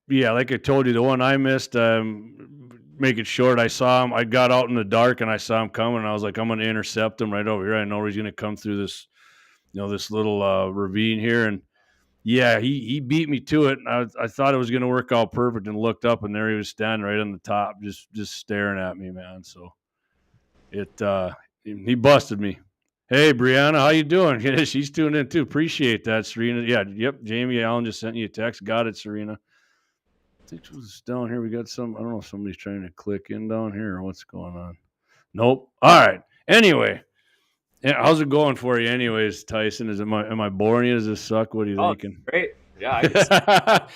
like I told you, the one I missed. Make it short. I saw him. I got out in the dark and I saw him coming. And I was like, I'm going to intercept him right over here. I know he's going to come through this, this little ravine here. And yeah, he beat me to it. And I thought it was going to work out perfect and looked up and there he was standing right on the top, just staring at me, man. So he busted me. Hey, Brianna, how you doing? Yeah, she's tuned in too. Appreciate that, Serena. Yeah, yep. Jamie Allen just sent you a text. Got it, Serena. I think it was down here. We got some. I don't know if somebody's trying to click in down here or what's going on. Nope. All right. Anyway, how's it going for you, anyways, Tyson? Am I boring you? Does this suck? What are you thinking? Great. Yeah, I just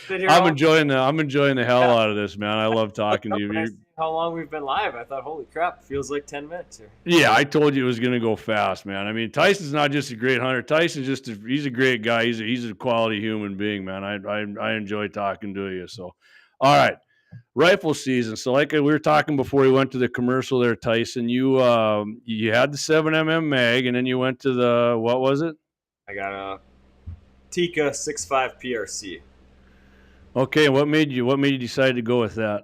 sit here I'm enjoying the hell out of this, man. I love talking to you. How long we've been live? I thought, holy crap, it feels like 10 minutes here. Yeah, I told you it was going to go fast, man. I mean, Tyson's not just a great hunter. Tyson's he's a great guy. He's a quality human being, man. I enjoy talking to you. So, all right, rifle season. So, like we were talking before we went to the commercial there, Tyson, you had the 7mm mag, and then you went to the, what was it? I got a Tika 6.5 PRC. Okay, what made you decide to go with that?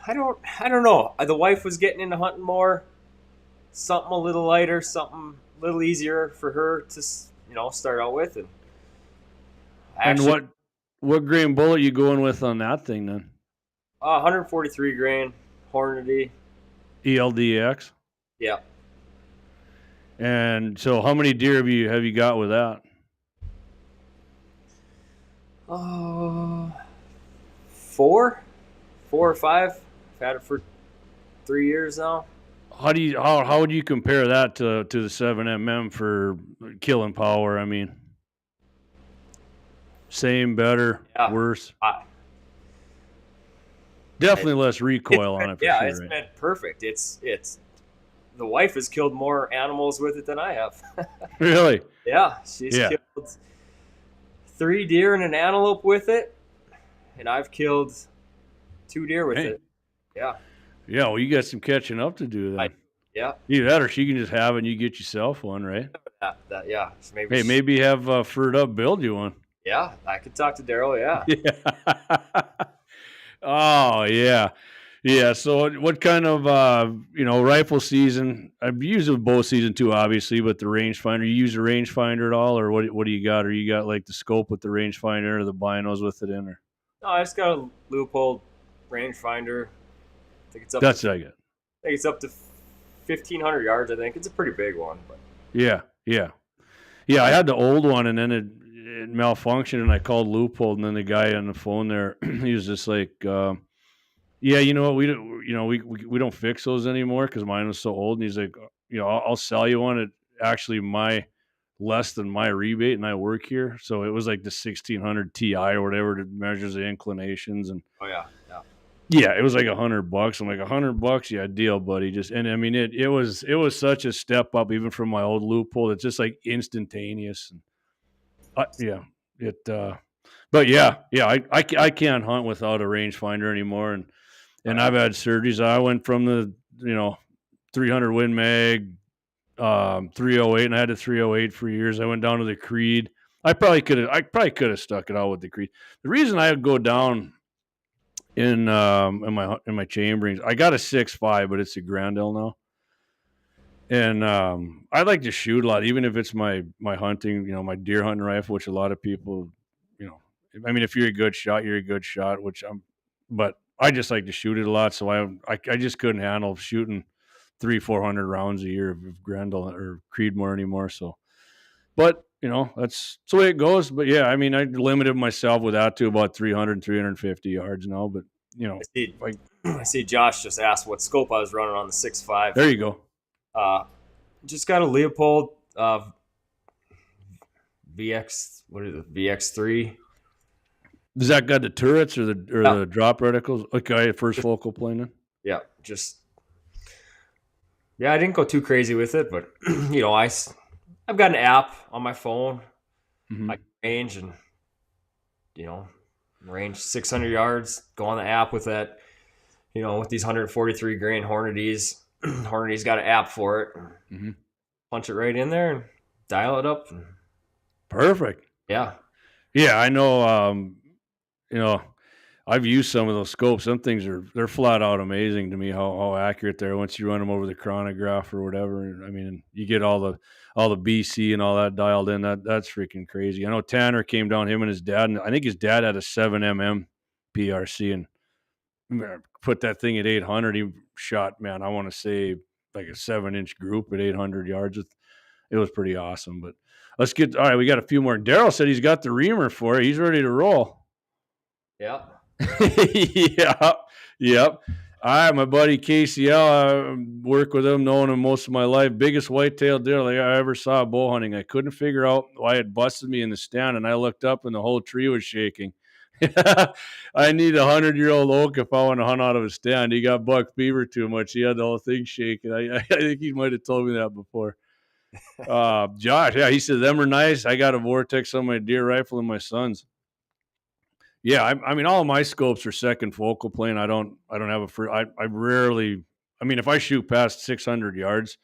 I don't know. The wife was getting into hunting more. Something a little lighter, something a little easier for her to, start out with. And what grain bullet you going with on that thing then? 143 grain Hornady. ELDX. Yeah. And so, how many deer have you got with that? 4 or 5. I've had it for 3 years now. How would you compare that to the 7mm for killing power? I mean, same, better, worse? Definitely less recoil on it. It's been perfect. It's the wife has killed more animals with it than I have. Really? Yeah, she's killed 3 deer and an antelope with it, and I've killed 2 deer with it. Yeah. Yeah, well, you got some catching up to do then. Yeah. Either that or she can just have it and you get yourself one, right? Yeah. So maybe have Furred Up build you one. Yeah, I could talk to Daryl, yeah. Oh, yeah. Yeah, so what kind of, rifle season? I've used a bow season too, obviously, but the rangefinder, you use a rangefinder at all, or what do you got? Or you got like the scope with the rangefinder or the binos with it in? Or? No, I just got a Leupold rangefinder. I think it's up That's to, what I got. I think it's up to 1,500 yards, I think. It's a pretty big one. But. Yeah. I had the old one, and then it malfunctioned, and I called Leupold, and then the guy on the phone there, he was just like, yeah, you know what, we don't fix those anymore because mine was so old. And he's like, I'll sell you one at actually less than my rebate, and I work here, so it was like the 1600 Ti or whatever that measures the inclinations. And it was like $100. I'm like, $100, yeah, deal, buddy. And I mean, it was such a step up even from my old Leupold. It's just like instantaneous. And but I can't hunt without a rangefinder anymore. And I've had surgeries. I went from the 300 Win Mag, 308, and I had a 308 for years. I went down to the Creed. I probably could have stuck it out with the Creed. The reason I would go down in my chambering, I got a 6.5, but it's a Grandel now. And I like to shoot a lot, even if it's my hunting, my deer hunting rifle, which a lot of people, I mean, if you're a good shot, you're a good shot. But I just like to shoot it a lot, so I just couldn't handle shooting 300-400 rounds a year of Grendel or Creedmoor anymore. So, but that's the way it goes. But yeah, I mean, I limited myself with that to about 300, 350 yards now. But I see Josh just asked what scope I was running on the 6.5. There you go. Just got a Leopold VX. What is it? VX3. Does that got the turrets or the drop reticles? Okay, first focal plane then? Yeah, I didn't go too crazy with it, but I've got an app on my phone. Mm-hmm. I can range and range 600 yards. Go on the app with that. With these 143 grain Hornady's. Hornady's got an app for it. Mm-hmm. Punch it right in there and dial it up. Perfect. Yeah. Yeah, I know. I've used some of those scopes. Some things they're flat out amazing to me how accurate they are once you run them over the chronograph or whatever. I mean, you get all the BC and all that dialed in. That's freaking crazy. I know Tanner came down, him and his dad, and I think his dad had a 7mm PRC and put that thing at 800. He shot, man, I want to say like a 7-inch group at 800 yards. It was pretty awesome. But all right, we got a few more. Daryl said he's got the reamer for it. He's ready to roll. Yep. Yep. All right, my buddy KCL, I work with him, known him most of my life. Biggest whitetail deer I ever saw bow hunting. I couldn't figure out why it busted me in the stand, and I looked up and the whole tree was shaking. I need a 100-year-old oak if I want to hunt out of a stand. He got buck fever too much. He had the whole thing shaking. I think he might have told me that before. Josh, yeah, he said them are nice. I got a Vortex on my deer rifle and my son's. Yeah, I mean, all of my scopes are second focal plane. I don't have I rarely. I mean, if I shoot past 600 yards,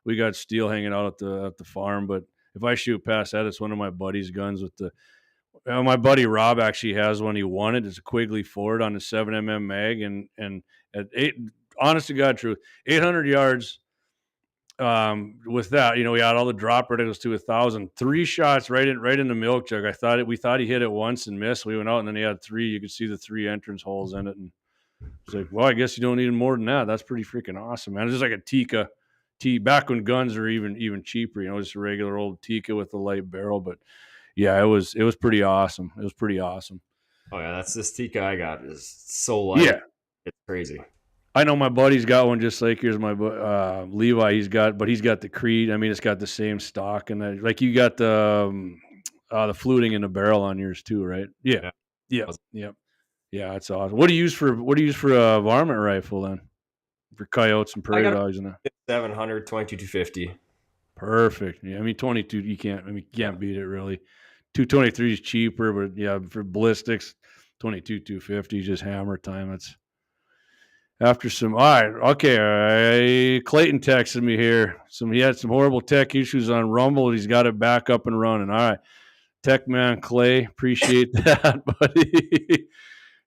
we got steel hanging out at the farm. But if I shoot past that, it's one of my buddy's guns with the. My buddy Rob actually has one. He won it. It's a Quigley Ford on the 7mm mag, and at honest to God truth, 800 yards. With that, we had all the drop reticles to 1,000. 3 shots right in the milk jug. We thought he hit it once and missed. We went out and then he had 3. You could see the 3 entrance holes in it, and it's like, well, I guess you don't need more than that. That's pretty freaking awesome, man. It's just like a Tikka. Back when guns are even cheaper, just a regular old Tikka with a light barrel. But yeah, it was pretty awesome. It was pretty awesome. Oh yeah, that's this Tikka I got is so light. Yeah, it's crazy. I know my buddy's got one just like yours. My Levi, he's got the Creed. I mean, it's got the same stock, and like you got the fluting in the barrel on yours too, right? Yeah. That's awesome. What do you use for a varmint rifle then? For coyotes and prairie dogs and that. 700 22-250. Perfect. Yeah, I mean 22. You can't beat it really. 223 is cheaper, but yeah, for ballistics, 22-250 is just hammer time. That's. After some, all right, okay. Clayton texted me here. He had some horrible tech issues on Rumble. He's got it back up and running. All right, Tech Man Clay, appreciate that, buddy.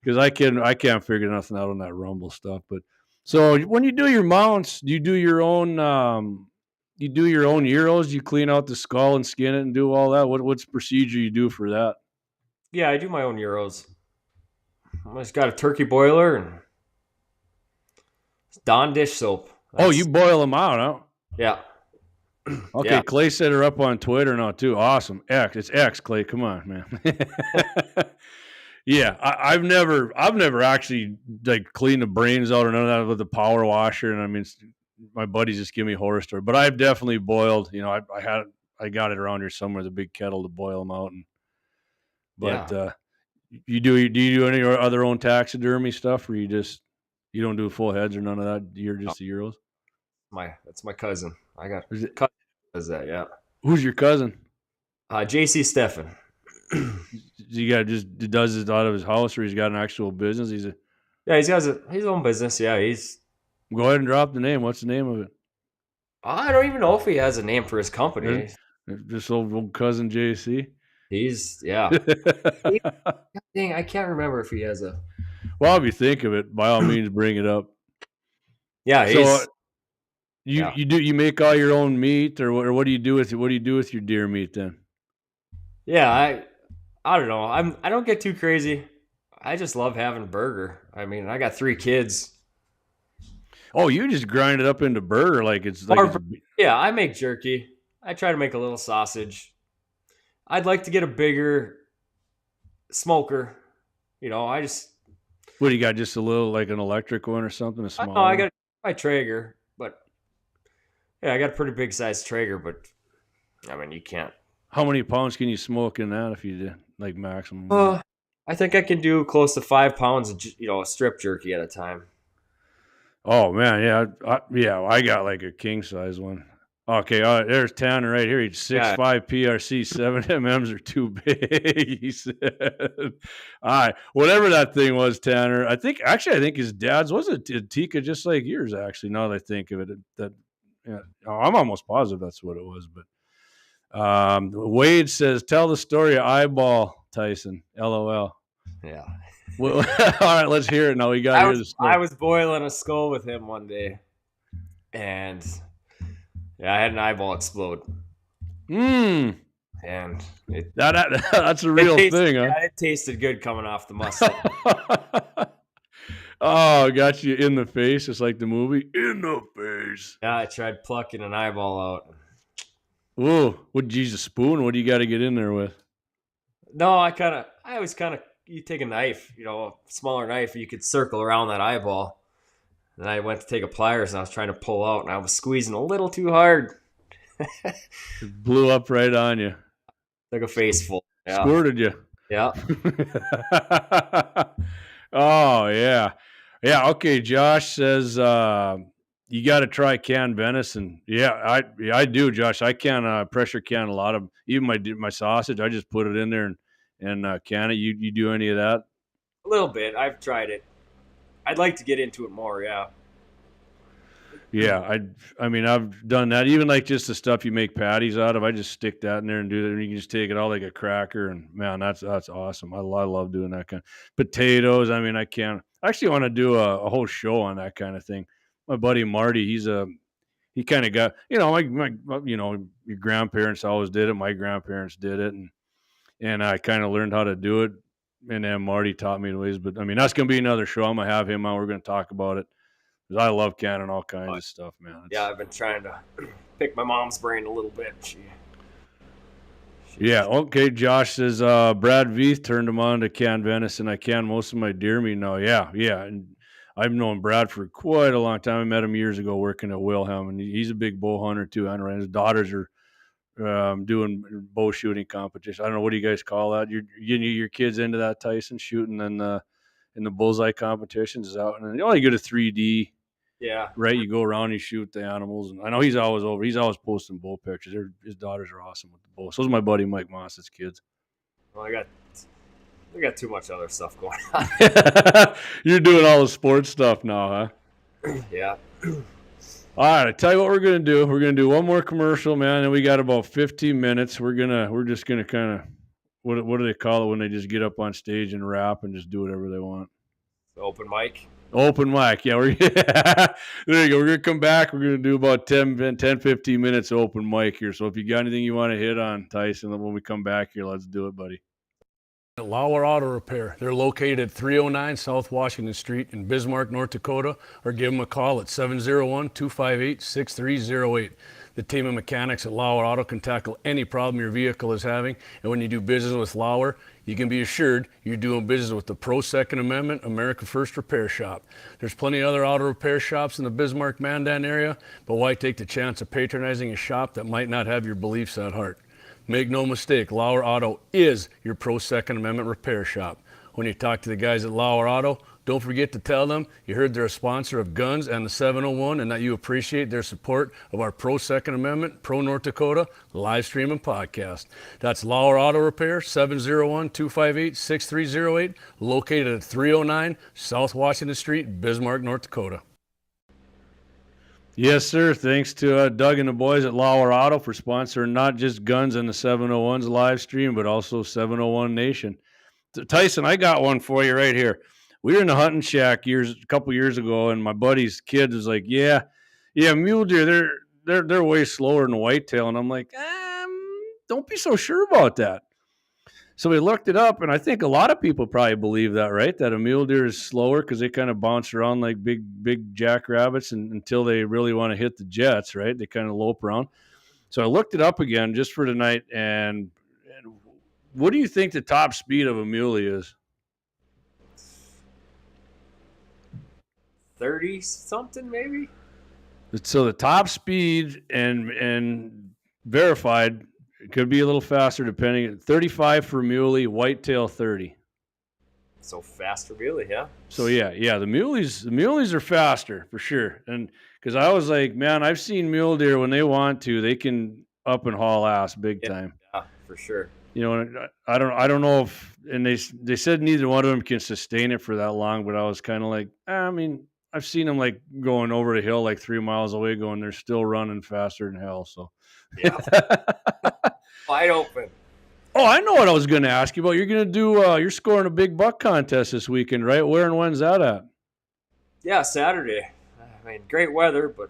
Because I can't figure nothing out on that Rumble stuff. But so when you do your mounts, do you do your own? You do your own gyros? You clean out the skull and skin it and do all that. What's the procedure you do for that? Yeah, I do my own gyros. I just got a turkey boiler and. Dawn dish soap. You boil them out, huh? Yeah. Okay, yeah. Clay set her up on Twitter now too. Awesome. It's X, Clay. Come on, man. Yeah, I've never actually like cleaned the brains out or none of that with the power washer. And I mean, my buddies just give me horror story, but I've definitely boiled. I got it around here somewhere, the big kettle to boil them out. Do you do any other own taxidermy stuff, or you don't do full heads or none of that? You're just the Euros? That's my cousin. I got cousin does that, yeah. Who's your cousin? JC Steffen. He does it out of his house, or he's got an actual business? He's got his own business, yeah. Go ahead and drop the name. What's the name of it? I don't even know if he has a name for his company. Just old cousin JC? Dang, I can't remember if he has a... Well, if you think of it, by all means, bring it up. Yeah. So you make all your own meat, or what do you do with your deer meat then? Yeah, I don't know. I don't get too crazy. I just love having a burger. I mean, I got 3 kids. Oh, you just grind it up into burger like it's Yeah, I make jerky. I try to make a little sausage. I'd like to get a bigger smoker. I just what do you got? Just a little like an electric one or something? A small I one? got my Traeger, but yeah, I got a pretty big sized Traeger, but I mean, you can't. How many pounds can you smoke in that if you did like maximum? I think I can do close to 5 pounds of strip jerky at a time. Oh man, yeah, I got like a king size one. Okay, there's Tanner right here. He's 6'5" PRC, 7 MMs are too big. He said, "All right, whatever that thing was, Tanner. I think his dad's was a Tika just like yours. Actually, now that I think of it, I'm almost positive that's what it was. But Wade says, tell the story of eyeball Tyson. LOL. Yeah. Well, all right, let's hear it now. We got to hear the story. I was boiling a skull with him one day, and I had an eyeball explode. And that's a real thing, huh? Yeah, it tasted good coming off the muscle. Oh, got you in the face. It's like the movie In the Face. Yeah, I tried plucking an eyeball out. Whoa, what? Geez, a spoon? What do you got to get in there with? No, I always you take a knife, a smaller knife, you could circle around that eyeball. And I went to take a pliers and I was trying to pull out, and I was squeezing a little too hard. It blew up right on you. Like a face full. Yeah. Squirted you. Yeah. Oh, yeah. Yeah, okay, Josh says you got to try canned venison. Yeah, I do, Josh. I can pressure can a lot of, even my sausage. I just put it in there and can it. You do any of that? A little bit. I've tried it. I'd like to get into it more, yeah. Yeah, I mean, I've done that. Even like just the stuff you make patties out of, I just stick that in there and do that. And you can just take it all like a cracker. And man, that's awesome. I love doing that kind of potatoes. I mean, I actually want to do a whole show on that kind of thing. My buddy Marty, he kind of got, my your grandparents always did it. My grandparents did it. And I kind of learned how to do it. And then Marty taught me the ways. But I mean, that's going to be another show. I'm going to have him on. We're going to talk about it. Because I love canning all kinds of stuff, man. Yeah, I've been trying to pick my mom's brain a little bit. Yeah, okay. Josh says Brad Veith turned him on to canned venison. I can most of my deer meat now. Yeah. And I've known Brad for quite a long time. I met him years ago working at Wilhelm, and he's a big bow hunter too. I know his daughters are doing bow shooting competition. I don't know, what do you guys call that? You're getting your kids into that, Tyson, shooting in the bullseye competitions is out, and you only get a 3D. Yeah. Right, you go around, you shoot the animals, and I know he's always over. He's always posting bull pictures. His daughters are awesome with the bull. So's my buddy Mike Moss's kids. Well, we got too much other stuff going on. You're doing all the sports stuff now, huh? Yeah. All right, I tell you what we're gonna do. We're gonna do one more commercial, man, and we got about 15 minutes. We're just gonna kind of what do they call it when they just get up on stage and rap and just do whatever they want? Open mic. Open mic, yeah. There you go. We're going to come back. We're going to do about 10, 15 minutes open mic here. So if you got anything you want to hit on, Tyson, when we come back here, let's do it, buddy. LAUER Auto Repair. They're located at 309 South Washington Street in Bismarck, North Dakota, or give them a call at 701-258-6308. The team of mechanics at LAUER Auto can tackle any problem your vehicle is having, and when you do business with LAUER, you can be assured you're doing business with the Pro Second Amendment America First Repair Shop. There's plenty of other auto repair shops in the Bismarck-Mandan area, but why take the chance of patronizing a shop that might not have your beliefs at heart? Make no mistake, LAUER Auto is your Pro Second Amendment repair shop. When you talk to the guys at LAUER Auto, don't forget to tell them you heard they're a sponsor of Guns and the 701 and that you appreciate their support of our Pro Second Amendment, Pro North Dakota live stream and podcast. That's LAUER Auto Repair, 701-258-6308, located at 309 South Washington Street, Bismarck, North Dakota. Yes, sir. Thanks to Doug and the boys at LAUER Auto for sponsoring not just Guns and the 701's live stream, but also 701 Nation. Tyson, I got one for you right here. We were in the hunting shack a couple years ago, and my buddy's kid was like, "Yeah, mule deer, they're way slower than whitetail." And I'm like, don't be so sure about that. So we looked it up, and I think a lot of people probably believe that, right? That a mule deer is slower because they kind of bounce around like big jackrabbits until they really want to hit the jets, right? They kind of lope around. So I looked it up again just for tonight, and what do you think the top speed of a muley is? 30 something maybe. So the top speed and verified, it could be a little faster depending. 35 for muley, whitetail 30. So faster, really, yeah. So yeah, the muleys are faster for sure. And because I was like, man, I've seen mule deer when they want to, they can up and haul ass big time. Yeah, for sure. You know, I don't know if, and they said neither one of them can sustain it for that long, but I was kind of like, I mean, I've seen them like going over the hill like 3 miles away, going, they're still running faster than hell. So yeah, wide open. Oh, I know what I was going to ask you about. You're going to do, you're scoring a big buck contest this weekend, right? Where and when's that at? Yeah, Saturday. I mean, great weather, but.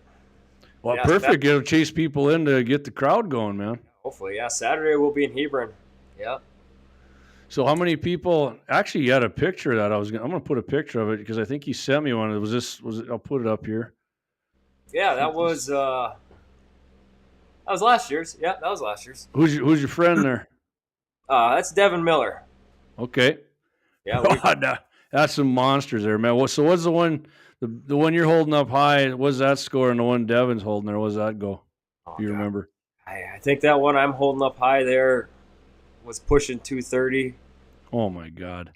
Well, yeah, perfect. It'll chase people in to get the crowd going, man. Hopefully, yeah. Saturday we'll be in Hebron. Yeah. So how many people? Actually, you had a picture of that. I'm going to put a picture of it because I think you sent me one. I'll put it up here. Yeah, that was last year's. Yeah, that was last year's. Who's your friend there? That's Devin Miller. Okay. Yeah, that's some monsters there, man. So what's the one you're holding up high? What's that score? And the one Devin's holding there, what's that go? Do you remember? I think that one I'm holding up high there was pushing 230. Oh my God.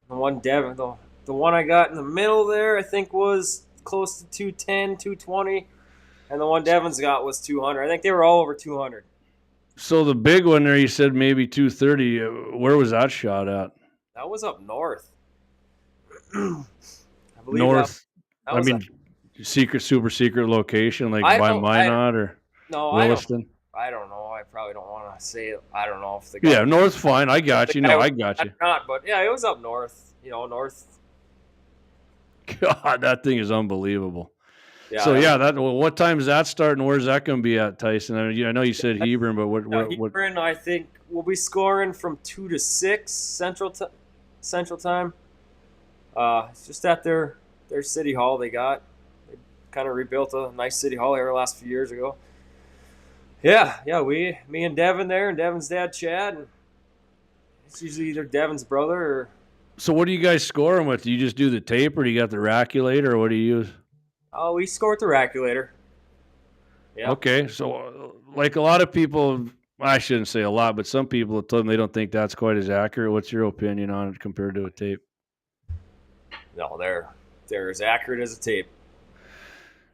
The one Devin, the one I got in the middle there, I think was close to 210, 220, and the one Devin's got was 200. I think they were all over 200. So the big one there, you said maybe 230. Where was that shot at? That was up north. I believe north. That was super secret location, like by Minot or Williston. I don't know. I probably don't want to say it. I don't know if the guy. Yeah, north's fine. I got you. No, I got you. Not, but yeah, it was up north. North. God, that thing is unbelievable. Yeah, so what time is that starting? Where's that going to be at, Tyson? I know you said Hebron, but what? Hebron, I think we'll be scoring from 2 to 6 Central Time. It's just at their city hall they got. They kind of rebuilt a nice city hall here the last few years ago. Yeah, me and Devin there, and Devin's dad Chad. And it's usually either Devin's brother or. So what do you guys scoring with? Do you just do the tape, or do you got the raculator, or what do you use? Oh, we score with the raculator. Yeah. Okay, so like a lot of people, I shouldn't say a lot, but some people have told them they don't think that's quite as accurate. What's your opinion on it compared to a tape? No, they're as accurate as a tape.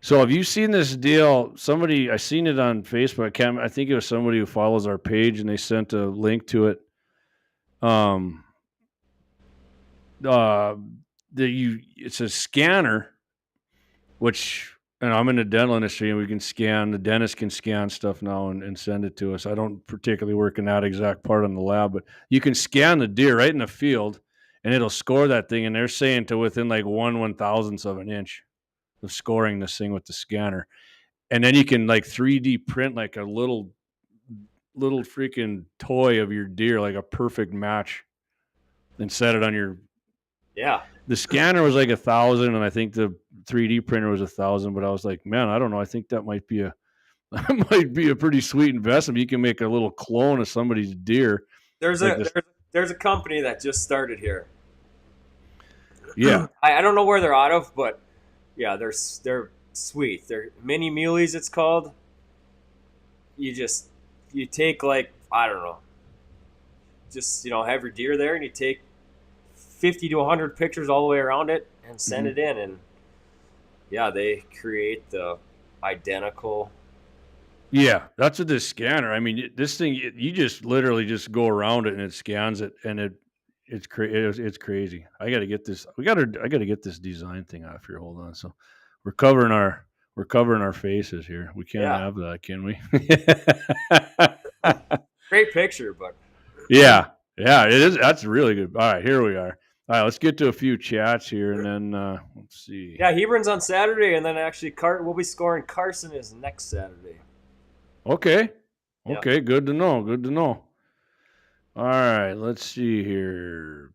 So have you seen this deal? I seen it on Facebook. I think it was somebody who follows our page, and they sent a link to it. It's a scanner, and I'm in the dental industry, and the dentist can scan stuff now and send it to us. I don't particularly work in that exact part in the lab, but you can scan the deer right in the field, and it'll score that thing, and they're saying to within like 1/1000th of an inch of scoring this thing with the scanner. And then you can like 3D print like a little freaking toy of your deer, like a perfect match, and set it on your. Yeah. The scanner was like 1,000, and I think the 3D printer was 1,000. But I was like, man, I don't know. I think that might be a pretty sweet investment. You can make a little clone of somebody's deer. There's a company that just started here. Yeah. I don't know where they're out of, but yeah, they're sweet. They're mini muleys, it's called. You take like, I don't know, just have your deer there, and you take 50 to 100 pictures all the way around it and send it in, and yeah, they create the identical. Yeah, that's what this scanner. I mean, this thing, you just literally just go around it and it scans it, and it's crazy. I got to get this. I got to get this design thing off here. Hold on. So we're covering our faces here. We can't have that, can we? Great picture, but yeah, it is. That's really good. All right, here we are. All right, let's get to a few chats here, and then let's see. Yeah, Hebron's on Saturday, and then actually we'll be scoring Carson is next Saturday. Okay. Good to know. All right, let's see here.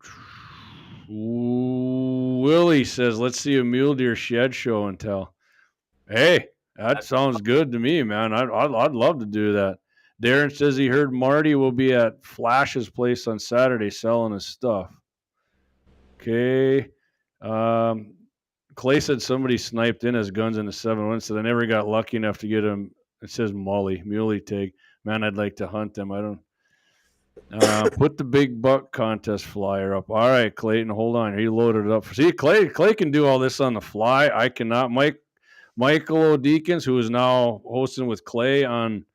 Willie says, let's see a mule deer shed show and tell. Hey, that sounds good to me, man. I'd love to do that. Darren says he heard Marty will be at Flash's place on Saturday selling his stuff. Okay. Clay said somebody sniped in his guns in the 701, so they never got lucky enough to get him. It says muley tag. Man, I'd like to hunt them. I don't. Put the big buck contest flyer up. All right, Clayton, hold on. He loaded it up. See, Clay can do all this on the fly. I cannot. Michael O'Deakins, who is now hosting with Clay on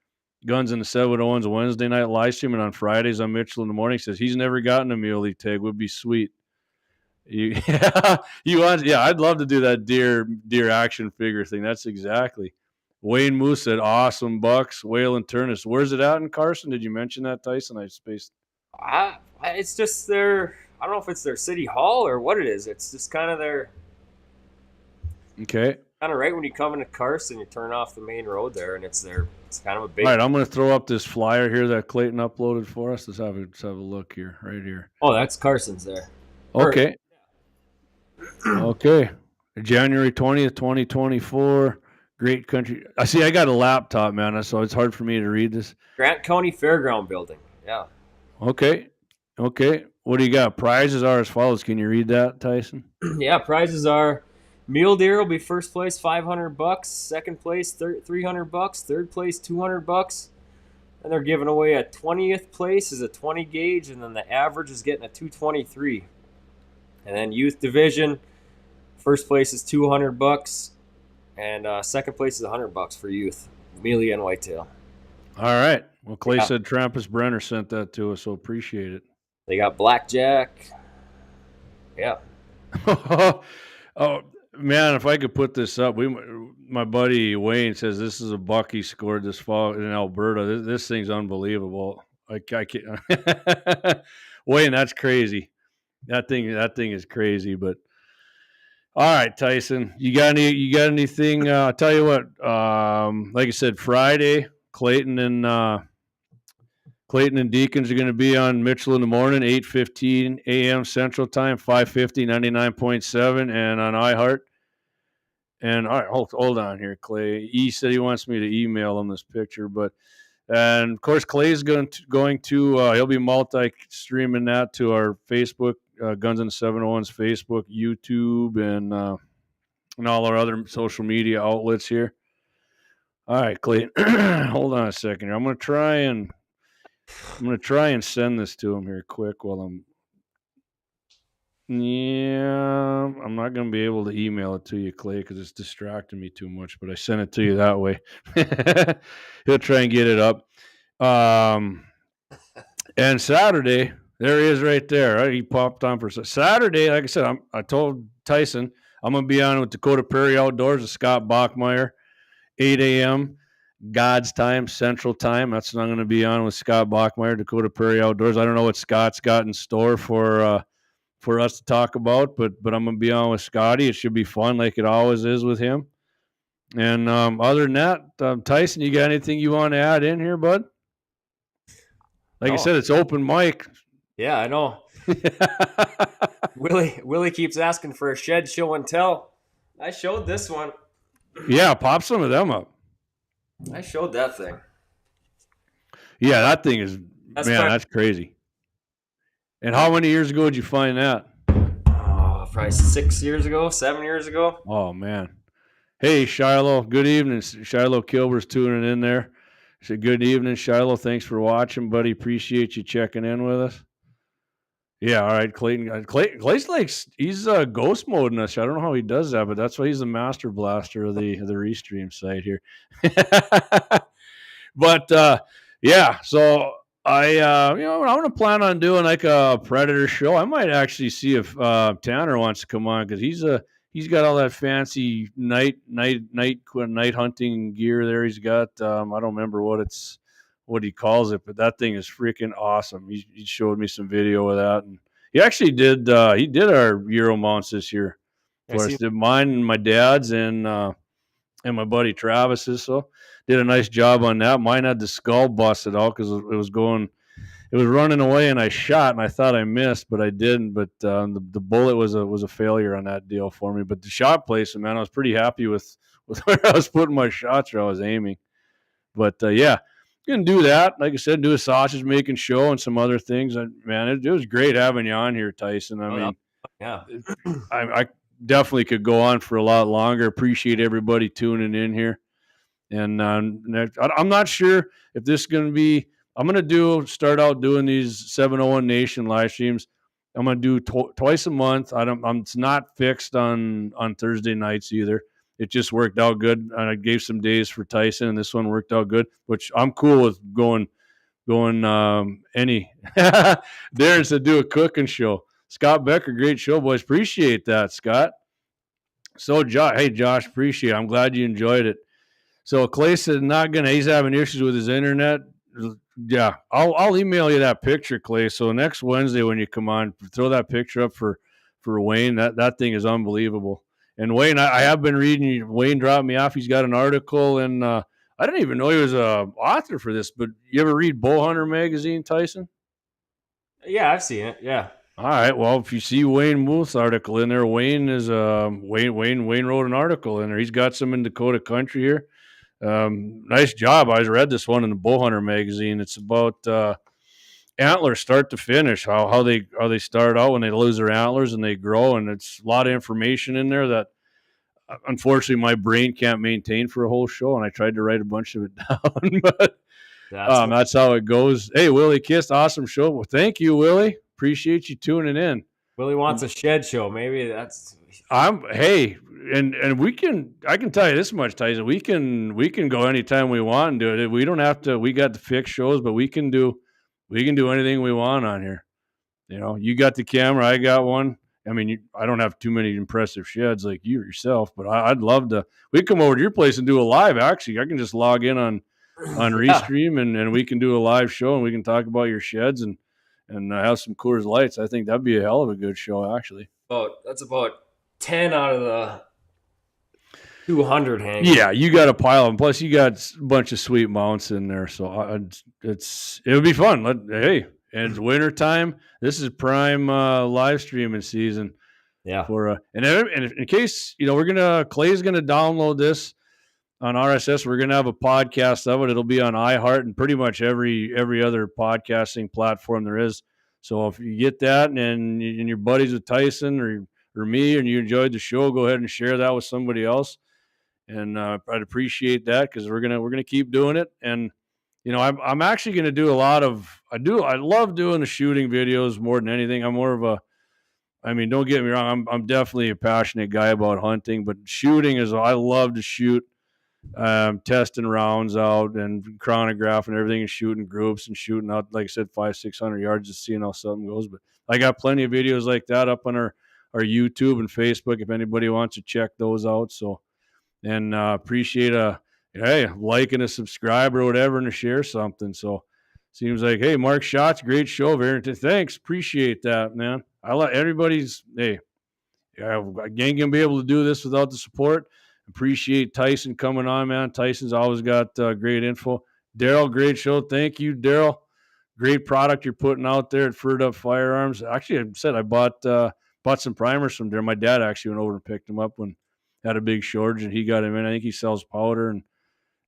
Guns in the 701's Wednesday night live stream, and on Fridays on Mitchell in the Morning, says he's never gotten a muley tag. Would be sweet. I'd love to do that deer action figure thing. That's exactly. Wayne Moose said, awesome bucks, whale and turnus. Where's it out in Carson? Did you mention that, Tyson? I spaced. It's just their, I don't know if it's their city hall or what it is. It's just kind of their. Okay. Kind of right when you come into Carson, you turn off the main road there, and it's kind of a big. All right, I'm going to throw up this flyer here that Clayton uploaded for us. Let's have a look here, right here. Oh, that's Carson's there. Okay. Okay. January 20th, 2024. Great country. I see. I got a laptop, man, so it's hard for me to read this. Grant County Fairground Building. Yeah. Okay. What do you got? Prizes are as follows. Can you read that, Tyson? Yeah, prizes are mule deer will be first place $500, second place $300, third place $200, and they're giving away a 20th place is a 20 gauge, and then the average is getting a 223. And then youth division, first place is $200, and second place is $100 for youth, mealy and whitetail. All right. Well, Clay said Trampus Brenner sent that to us, so appreciate it. They got blackjack. Yeah. Oh man, if I could put this up, my buddy Wayne says this is a buck he scored this fall in Alberta. This thing's unbelievable. I can't. Wayne, that's crazy. That thing is crazy. But all right, Tyson, you got anything? I'll tell you what. Like I said, Friday, Clayton and Deacons are going to be on Mitchell in the Morning, 8:15 a.m. Central Time, 550, 99.7, and on iHeart. And all right, hold on here, Clay. He said he wants me to email him this picture, and of course Clay's going to he'll be multi-streaming that to our Facebook, Guns in the 701's Facebook, YouTube, and all our other social media outlets here. All right, Clay, hold on a second here. I'm going to try and send this to him here quick while I'm not going to be able to email it to you, Clay, because it's distracting me too much, but I sent it to you that way. He'll try and get it up. And Saturday, there he is right there. Right? He popped on for Saturday. Like I said, I told Tyson I'm going to be on with Dakota Prairie Outdoors with Scott Bachmeyer, 8 a.m. God's time, Central Time. That's what I'm going to be on with Scott Bachmeyer, Dakota Prairie Outdoors. I don't know what Scott's got in store for us to talk about, but I'm going to be on with Scotty. It should be fun like it always is with him. And other than that, Tyson, you got anything you want to add in here, bud? Like I said, it's open mic. Yeah, I know. Willie keeps asking for a shed show and tell. I showed this one. Yeah, pop some of them up. I showed that thing. Yeah, that thing is, that's crazy. And how many years ago did you find that? Probably 7 years ago. Oh, man. Hey, Shiloh. Good evening. Shiloh Kilber's tuning in there. I said, good evening, Shiloh. Thanks for watching, buddy. Appreciate you checking in with us. Yeah, all right, Clayton. Clay's like, he's ghost moding us. I don't know how he does that, but that's why he's the master blaster of the Restream site here. But, yeah, so I'm going to plan on doing like a Predator show. I might actually see if Tanner wants to come on because he's got all that fancy night hunting gear there. He's got I don't remember what he calls it, but that thing is freaking awesome. He showed me some video of that, and he actually did our Euro mounts this year. Of course, did mine and my dad's, and and my buddy Travis's. So did a nice job on that. Mine had the skull busted out because it was running away, and I shot, and I thought I missed, but I didn't. But the bullet was a failure on that deal for me. But the shot placement, man, I was pretty happy with where I was putting my shots, where I was aiming. But yeah, gonna do that. Like I said, do a sausage making show and some other things. And man, it was great having you on here, Tyson. I mean, yeah, I definitely could go on for a lot longer. Appreciate everybody tuning in here. And I'm not sure if this is going to be. I'm going to start out doing these 701 Nation live streams. I'm going to do twice a month. It's not fixed on Thursday nights either. It just worked out good. And I gave some days for Tyson, and this one worked out good, which I'm cool with going any. Darren said do a cooking show. Scott Becker, great show, boys. Appreciate that, Scott. So, Josh, appreciate it. I'm glad you enjoyed it. So Clay said he's having issues with his internet. Yeah, I'll email you that picture, Clay. So next Wednesday when you come on, throw that picture up for Wayne. That thing is unbelievable. And Wayne, I have been reading. Wayne dropped me off. He's got an article, and I didn't even know he was a author for this. But you ever read Bowhunter magazine, Tyson? Yeah, I've seen it. Yeah. All right. Well, if you see Wayne Muth's article in there, Wayne wrote an article in there. He's got some in Dakota country here. Nice job. I read this one in the Bowhunter magazine. It's about antlers start to finish, how they start out when they lose their antlers and they grow, and it's a lot of information in there that unfortunately my brain can't maintain for a whole show, and I tried to write a bunch of it down, but that's how it goes. Hey, Willie Kist, awesome show. Well, thank you, Willie. Appreciate you tuning in. Willie wants a shed show. Maybe that's. And I can tell you this much, Tyson. We can go anytime we want and do it. We don't have to. We got the fixed shows, but we can do anything we want on here. You know, you got the camera, I got one. I mean, I don't have too many impressive sheds like you yourself, but I'd love to. We come over to your place and do a live. Actually, I can just log in on Restream and we can do a live show and we can talk about your sheds and have some Coors Lights. I think that'd be a hell of a good show, actually. That's about 10 out of the 200 hanging. Yeah, you got a pile of them. Plus, you got a bunch of sweet mounts in there, so it would be fun. And it's winter time. This is prime live streaming season. Yeah. And in case Clay's gonna download this on RSS. We're gonna have a podcast of it. It'll be on iHeart and pretty much every other podcasting platform there is. So if you get that and your buddies with Tyson or me and you enjoyed the show, go ahead and share that with somebody else. And I'd appreciate that because we're gonna keep doing it. And I'm actually gonna do a lot of I love doing the shooting videos more than anything. I'm more of a don't get me wrong, I'm definitely a passionate guy about hunting, but shooting I love to shoot, testing rounds out and chronographing everything and shooting groups and shooting out, like I said, 500-600 yards, just seeing how something goes. But I got plenty of videos like that up on our YouTube and Facebook if anybody wants to check those out. So, and appreciate a like and a subscribe or whatever and to share something. So seems like, hey, Mark Schatz, great show, Barrington. Thanks. Appreciate that, man. I like everybody's, I ain't gonna be able to do this without the support. Appreciate Tyson coming on, man. Tyson's always got great info. Daryl, great show. Thank you, Daryl. Great product you're putting out there at Furred Up Firearms. Actually, I said I bought some primers from there. My dad actually went over and picked them up when had a big shortage, and he got him in. I think he sells powder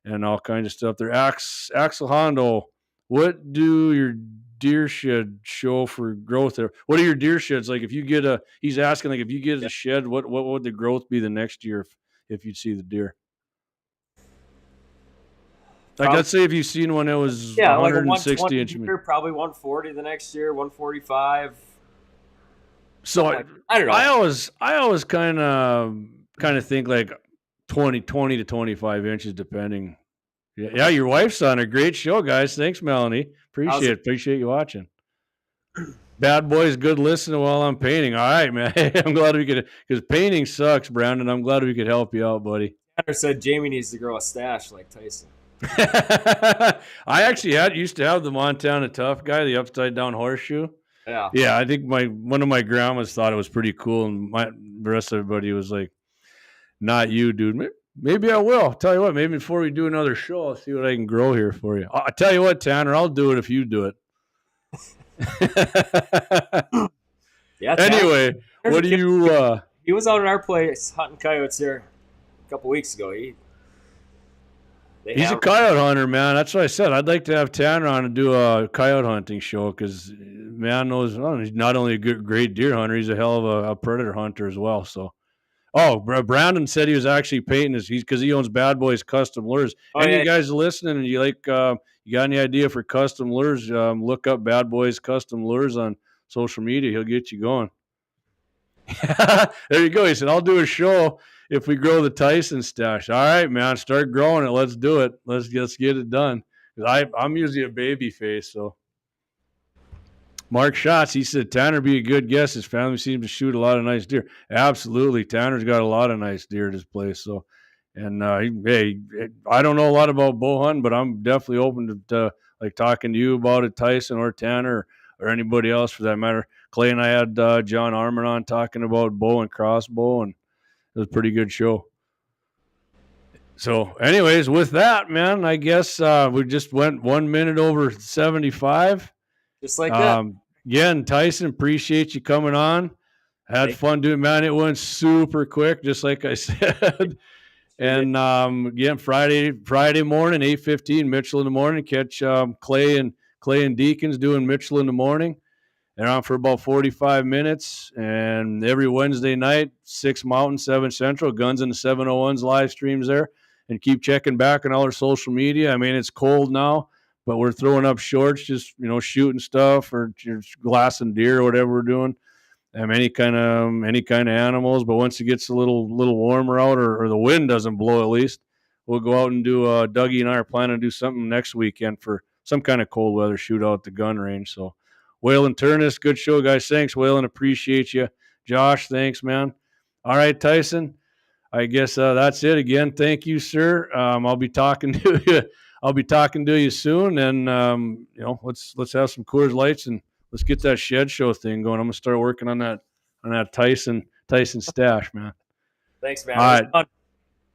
and all kinds of stuff there. Axel Hondo, what do your deer shed show for growth there? What are your deer sheds like? If you get he's asking, like, if you get a shed, what would the growth be the next year if you'd see the deer? Like, let's say if you've seen one that was 160 like inch. Probably 140 the next year, 145. So I don't know. I always kind of think like 20 to 25 inches, depending. Yeah, your wife's on a great show, guys. Thanks, Melanie. Appreciate you watching. Bad boys, good listening while I'm painting. All right, man. I'm glad we could, because painting sucks, Brandon. I'm glad we could help you out, buddy. Tanner said Jamie needs to grow a stash like Tyson. I actually used to have the Montana Tough guy, the upside down horseshoe. Yeah. I think one of my grandmas thought it was pretty cool, and the rest of everybody was like, "Not you, dude." Maybe I will. I'll tell you what, maybe before we do another show, I'll see what I can grow here for you. I'll tell you what, Tanner, I'll do it if you do it. Yeah. Anyway, what do you... He was out at our place hunting coyotes here a couple weeks ago. He's a coyote hunter, man. That's what I said. I'd like to have Tanner on and do a coyote hunting show because man knows he's not only a great deer hunter, he's a hell of a predator hunter as well. So, Brandon said he was actually painting because he owns Bad Boys Custom Lures. You guys listening and you like you got any idea for custom lures? Look up Bad Boys Custom Lures on social media. He'll get you going. There you go. He said, I'll do a show if we grow the Tyson stash. All right, man, start growing it. Let's do it. Let's get it done. I'm usually a baby face. So Mark Schatz, he said, Tanner be a good guest. His family seems to shoot a lot of nice deer. Absolutely. Tanner's got a lot of nice deer at his place. So, and hey, I don't know a lot about bow hunting, but I'm definitely open to like talking to you about it, Tyson or Tanner or anybody else for that matter. Clay and I had John Armour on talking about bow and crossbow, and it was a pretty good show. So anyways, with that, man, I guess we just went 1 minute over 75. Just like that. Again, Tyson, appreciate you coming on. Had fun doing it, man. It went super quick, just like I said. And again, Friday morning, 8:15, Mitchell in the morning. Catch Clay and Deacons doing Mitchell in the morning. They're on for about 45 minutes. And every Wednesday night, 6 Mountain, 7 Central, Guns and the 701s live streams there. And keep checking back on all our social media. I mean, it's cold now, but we're throwing up shorts, just, shooting stuff or just glassing deer or whatever we're doing. Any kind of animals. But once it gets a little warmer out or the wind doesn't blow, at least, we'll go out and do Dougie and I are planning to do something next weekend for some kind of cold weather shootout at the gun range. So Waylon Turnus, good show, guys. Thanks, Waylon. Appreciate you. Josh, thanks, man. All right, Tyson. I guess that's it again. Thank you, sir. I'll be talking to you. I'll be talking to you soon, and let's have some Coors Lights and let's get that shed show thing going. I'm gonna start working on that Tyson stash, man. Thanks, man. All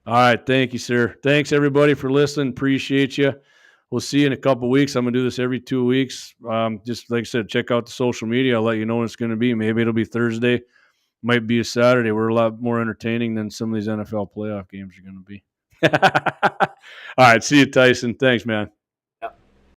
right. Thank you, sir. Thanks everybody for listening. Appreciate you. We'll see you in a couple weeks. I'm gonna do this every 2 weeks. Just like I said, check out the social media. I'll let you know when it's gonna be. Maybe it'll be Thursday. Might be a Saturday. We're a lot more entertaining than some of these NFL playoff games are going to be. All right. See you, Tyson. Thanks, man.